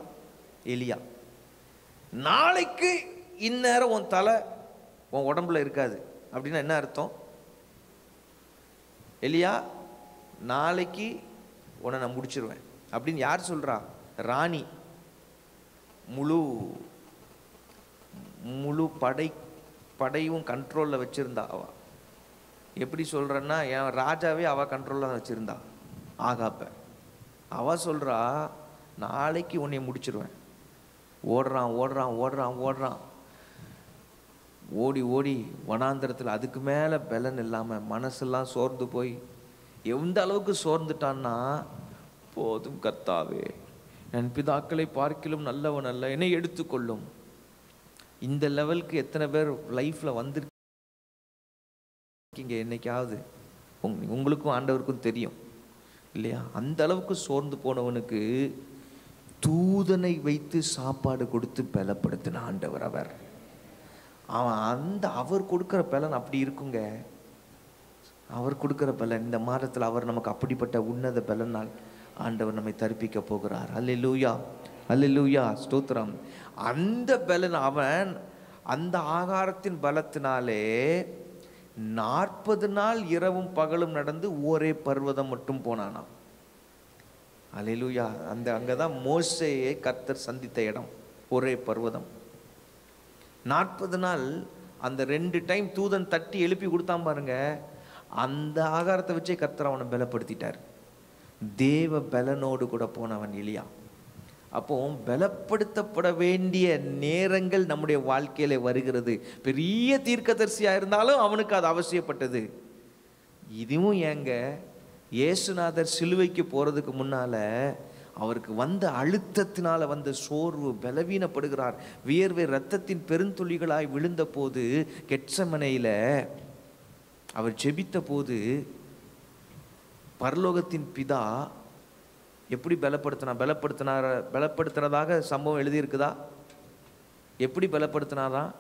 எலியா. நாளைக்கு இந்நேரம் உன் தலை உன் உடம்புல இருக்காது அப்படின்னா என்ன அர்த்தம்? எலியா, நாளைக்கு உன்னை நான் முடிச்சிருவேன் அப்படின்னு யார் சொல்றா? ராணி. முழு படையும் கண்ட்ரோலில் வச்சிருந்தா அவ. எப்படி சொல்றன்னா, என் ராஜாவே அவ கண்ட்ரோலில் வச்சிருந்தா ஆகாப்ப. அவ சொல்றா, நாளைக்கு உன்னை முடிச்சிருவேன். ஓடுறான். ஓடி வனாந்திரத்தில் அதுக்கு மேலே பலன் இல்லாமல் மனசெல்லாம் சோர்ந்து போய் எந்த அளவுக்கு சோர்ந்துட்டான்னா, போதும் கர்த்தாவே, என் பிதாக்களை பார்க்கிலும் நல்லவன் அல்ல, என்னை எடுத்துக்கொள்ளும். இந்த லெவலுக்கு எத்தனை பேர் லைஃப்பில் வந்திருக்கீங்க என்னைக்காவது? உங்களுக்கும் ஆண்டவருக்கும் தெரியும் இல்லையா? அந்த அளவுக்கு சோர்ந்து போனவனுக்கு தூதனை வைத்து சாப்பாடு கொடுத்து பலப்படுத்தின ஆண்டவர் அவர். அவர் கொடுக்குற பலன் அப்படி இருக்குங்க. அவர் கொடுக்குற பலன் இந்த மாதத்தில் அவர் நமக்கு அப்படிப்பட்ட உன்னத பலனால் ஆண்டவர் நம்மை தரிப்பிக்க போகிறார். அல்லேலூயா, அல்லேலூயா, ஸ்தோத்திரம். அந்த பலன், அவன் அந்த ஆகாரத்தின் பலத்தினாலே 40 நாள் இரவும் பகலும் நடந்து ஒரே பர்வதம் மட்டும் போனானாம். அல்லேலூயா. அங்கதான் மோசேயை கர்த்தர் சந்தித்த இடம், ஒரே பர்வதம். 40 நாள் அந்த 2 டைம் தூதன் தட்டி எழுப்பி கொடுத்தான் பாருங்க. அந்த ஆகாரத்தை வச்சே கர்த்தர் அவனை பலப்படுத்திட்டார். தேவ பலனோடு கூட போனவன் எலியா. அப்போ பலப்படுத்தப்பட வேண்டிய நேரங்கள் நம்முடைய வாழ்க்கையில வருகிறது. பெரிய தீர்க்கதரிசியா இருந்தாலும் அவனுக்கு அது அவசியப்பட்டது. இதுவும் ஏங்க, இயேசுநாதர் சிலுவைக்கு போறதுக்கு முன்னால அவருக்கு வந்த அழுத்தத்தினால வந்த சோர்வு, பலவீனப்படுகிறார். வியர்வை இரத்தத்தின் பெருந்துளிகளாய் விழுந்த போது கெத்செமனேயில அவர் ஜெபித்த போது பரலோகத்தின் பிதா எப்படி பலப்படுத்தினதாக சம்பவம் எழுதியிருக்குதா? எப்படி பலப்படுத்தினாதான்?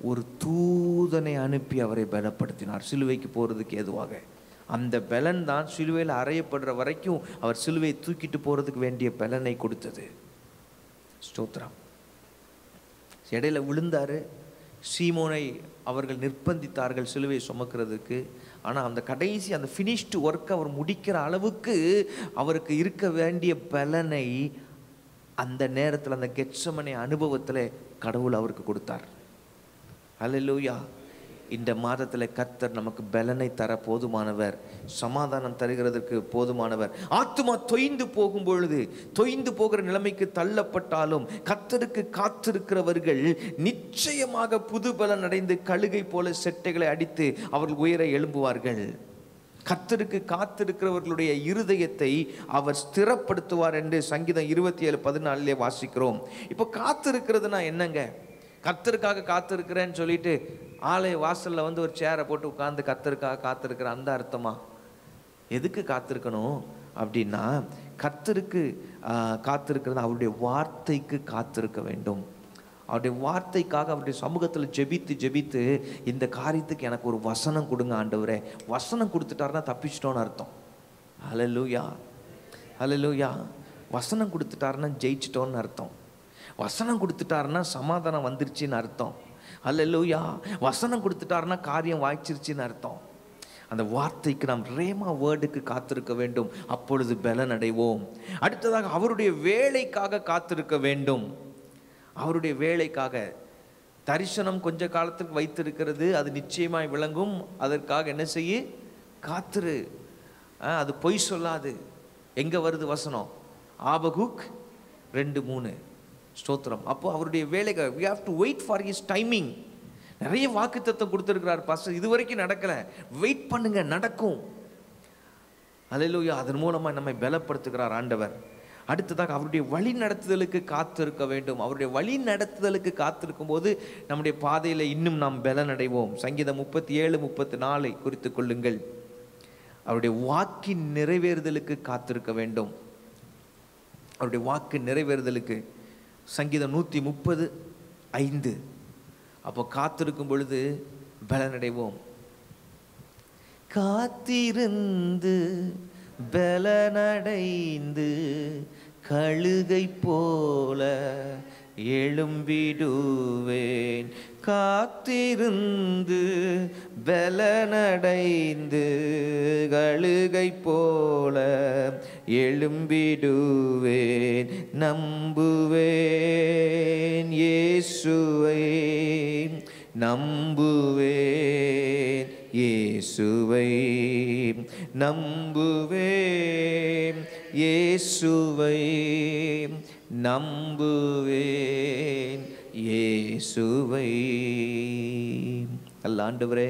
ஒரு தூதனை அனுப்பி அவரை பலப்படுத்தினார் சிலுவைக்கு போகிறதுக்கு ஏதுவாக. அந்த பலன் தான் சிலுவையில் அறையப்படுற வரைக்கும் அவர் சிலுவையை தூக்கிட்டு போகிறதுக்கு வேண்டிய பலனை கொடுத்தது. ஸ்தோத்திரம். இடையில விழுந்தார். சீமோனை அவர்கள் நிர்பந்தித்தார்கள் சிலுவையை சுமக்கிறதுக்கு. ஆனால் அந்த கடைசி அந்த ஃபினிஷ்டு ஒர்க்கை அவர் முடிக்கிற அளவுக்கு அவருக்கு இருக்க வேண்டிய பலனை அந்த நேரத்தில், அந்த கெத்செமனே அனுபவத்தில் கடவுள் அவருக்கு கொடுத்தார். அல்லேலூயா. இந்த மாதத்தில் கர்த்தர் நமக்கு பலனை தர போதுமானவர், சமாதானம் தருகிறதற்கு போதுமானவர். ஆத்துமா தொய்ந்து போகும் பொழுது, தொய்ந்து போகிற நிலைமைக்கு தள்ளப்பட்டாலும் கர்த்தருக்கு காத்திருக்கிறவர்கள் நிச்சயமாக புது பலன் அடைந்து கழுகை போல செட்டைகளை அடித்து அவர்கள் உயர எழும்புவார்கள். கர்த்தருக்கு காத்திருக்கிறவர்களுடைய இருதயத்தை அவர் ஸ்திரப்படுத்துவார் என்று சங்கீதம் 27:14 வாசிக்கிறோம். இப்போ காத்திருக்கிறதுனா என்னங்க? கர்த்தருக்காக காத்திருக்கிறேன்னு சொல்லிட்டு ஆலய வாசலில் ஒரு சேரை போட்டு உட்கார்ந்து கர்த்தருக்காக காத்திருக்கிற அந்த அர்த்தமா? எதுக்கு காத்திருக்கணும் அப்படின்னா, கர்த்தருக்கு காத்திருக்கிறது அவருடைய வார்த்தைக்கு காத்திருக்க வேண்டும். அவருடைய வார்த்தைக்காக அவருடைய சமூகத்தில் ஜெபித்து இந்த காரியத்துக்கு எனக்கு ஒரு வசனம் கொடுங்க ஆண்டவரே. வசனம் கொடுத்துட்டாருன்னா தப்பிச்சிட்டோன்னு அர்த்தம். ஹல்லேலூயா, ஹல்லேலூயா. வசனம் கொடுத்துட்டாருன்னா ஜெயிச்சிட்டோன்னு அர்த்தம். வசனம் கொடுத்துட்டாருன்னா சமாதானம் வந்துருச்சுன்னு அர்த்தம். ஹல்லேலூயா. வசனம் கொடுத்துட்டாருன்னா காரியம் வாய்ச்சிருச்சுன்னு அர்த்தம். அந்த வார்த்தைக்கு நாம் ரேமா வேர்டுக்கு காத்திருக்க வேண்டும். அப்பொழுது பலன் அடைவோம். அடுத்ததாக அவருடைய வேலைக்காக காத்திருக்க வேண்டும். அவருடைய வேலைக்காக தரிசனம் கொஞ்ச காலத்துக்கு வைத்திருக்கிறது, அது நிச்சயமாய் விளங்கும். அதற்காக என்ன செய்ய? காத்திரு. அது பொய் சொல்லாது. எங்க வருது வசனம்? ஆபகுக் 2:3. ஸ்தோத்திரம். அப்போ அவருடைய வேலைக்காக we have to wait for his timing. நிறைய வாக்குத்தத்தம் கொடுத்திருக்கிறார் பாஸ்டர், இது வரைக்கும் நடக்கல, வெயிட் பண்ணுங்க, நடக்கும். அல்லேலூயா. அதன் மூலமா நம்மை பலப்படுத்துகிறார் ஆண்டவர். அடுத்ததாக அவருடைய வழி நடத்துதலுக்கு காத்திருக்க வேண்டும். அவருடைய வழி நடத்துதலுக்கு காத்திருக்கும் போது நம்முடைய பாதையில் இன்னும் நாம் பலன் அடைவோம். சங்கீதம் 37:34 குறித்து கொள்ளுங்கள். அவருடைய வாக்கின் நிறைவேறுதலுக்கு காத்திருக்க வேண்டும். அவருடைய வாக்கு நிறைவேறுதலுக்கு சங்கீதம் 130:5. அப்போ காத்திருக்கும் பொழுது பலனடைவோம். காத்திருந்து பலனடைந்து கழுகை போல எழும்பிடுவேன். காத்திருந்து பலனடைந்து கழுகை போல எழும்பிடுவேன். நம்புவேன் இயேசுவை, நம்புவேன் இயேசுவை, நம்புவேன் இயேசுவை, நம்புவேன் இயேசுவை. அல்ல ஆண்டவரே,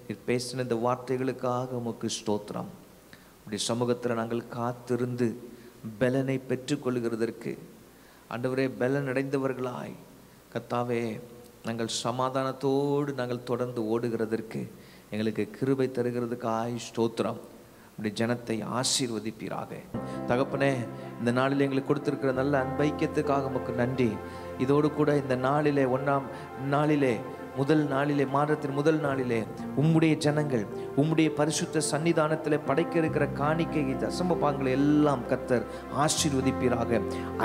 நீர் பேசின இந்த வார்த்தைகளுக்காக உமக்கு ஸ்தோத்திரம். அப்படி சமூகத்தில் நாங்கள் காத்திருந்து பலனை பெற்றுக்கொள்கிறதற்கு ஆண்டவரே, பலன் அடைந்தவர்களாய் கர்த்தாவே நாங்கள் சமாதானத்தோடு நாங்கள் தொடர்ந்து ஓடுகிறதற்கு எங்களுக்கு கிருபை தருகிறதுக்காய் ஸ்தோத்திரம். அப்படி ஜனத்தை ஆசீர்வதிப்பீராக. தகப்பனே, இந்த நாளில் எங்களுக்கு கொடுத்திருக்கிற நல்ல அன்பைக்கியத்துக்காக உமக்கு நன்றி. இதோடு கூட இந்த நாளிலே, 1ஆம் நாளிலே, முதல் நாளிலே, மாதத்தின் முதல் நாளிலே உம்முடைய ஜனங்கள் உம்முடைய பரிசுத்த சன்னிதானத்தில் படைக்க இருக்கிற காணிக்கை தசம பாகங்களை எல்லாம் கர்த்தர் ஆசீர்வதிப்பீராக,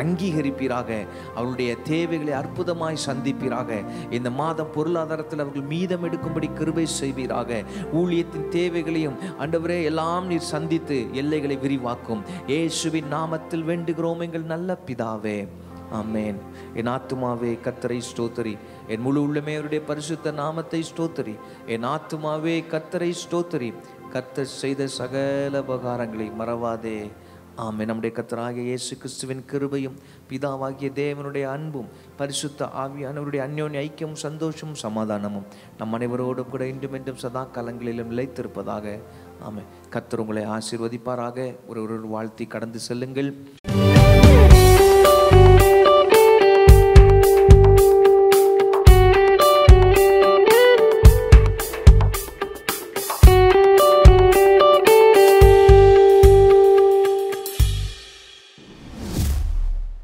அங்கீகரிப்பீராக. அவருடைய தேவைகளை அற்புதமாய் சந்திப்பீராக. இந்த மாதம் பொருளாதாரத்தில் அவர்கள் மீதம் எடுக்கும்படி கிருபை செய்வீராக. ஊழியத்தின் தேவைகளையும் ஆண்டவரே எல்லாம் நீர் சந்தித்து எல்லைகளை விரிவாக்கும். இயேசுவின் நாமத்தில் வேண்டுகிறோம் எங்கள் நல்ல பிதாவே, ஆமென். என் ஆத்துமாவே கர்த்தரை ஸ்தோத்திரி, என் முழு உள்ளமே அவருடைய பரிசுத்த நாமத்தை ஸ்தோத்திரி. என் ஆத்துமாவே கர்த்தரை ஸ்தோத்திரி, கர்த்தர் செய்த சகல உபகாரங்களை மறவாதே. ஆமென். நம்முடைய கர்த்தராகிய இயேசு கிறிஸ்துவின் கிருபையும் பிதாவாகிய தேவனுடைய அன்பும் பரிசுத்த ஆவியானவருடைய அந்யோன்ய ஐக்கியமும் சந்தோஷமும் சமாதானமும் நம் அனைவரோடும் கூட இன்றும் என்றும் சதா காலங்களிலும் நிலைத்திருப்பதாக. ஆமென். கர்த்தர் உங்களை ஆசீர்வதிப்பாராக. ஒரு வாழ்த்தி கடந்து செல்லுங்கள்.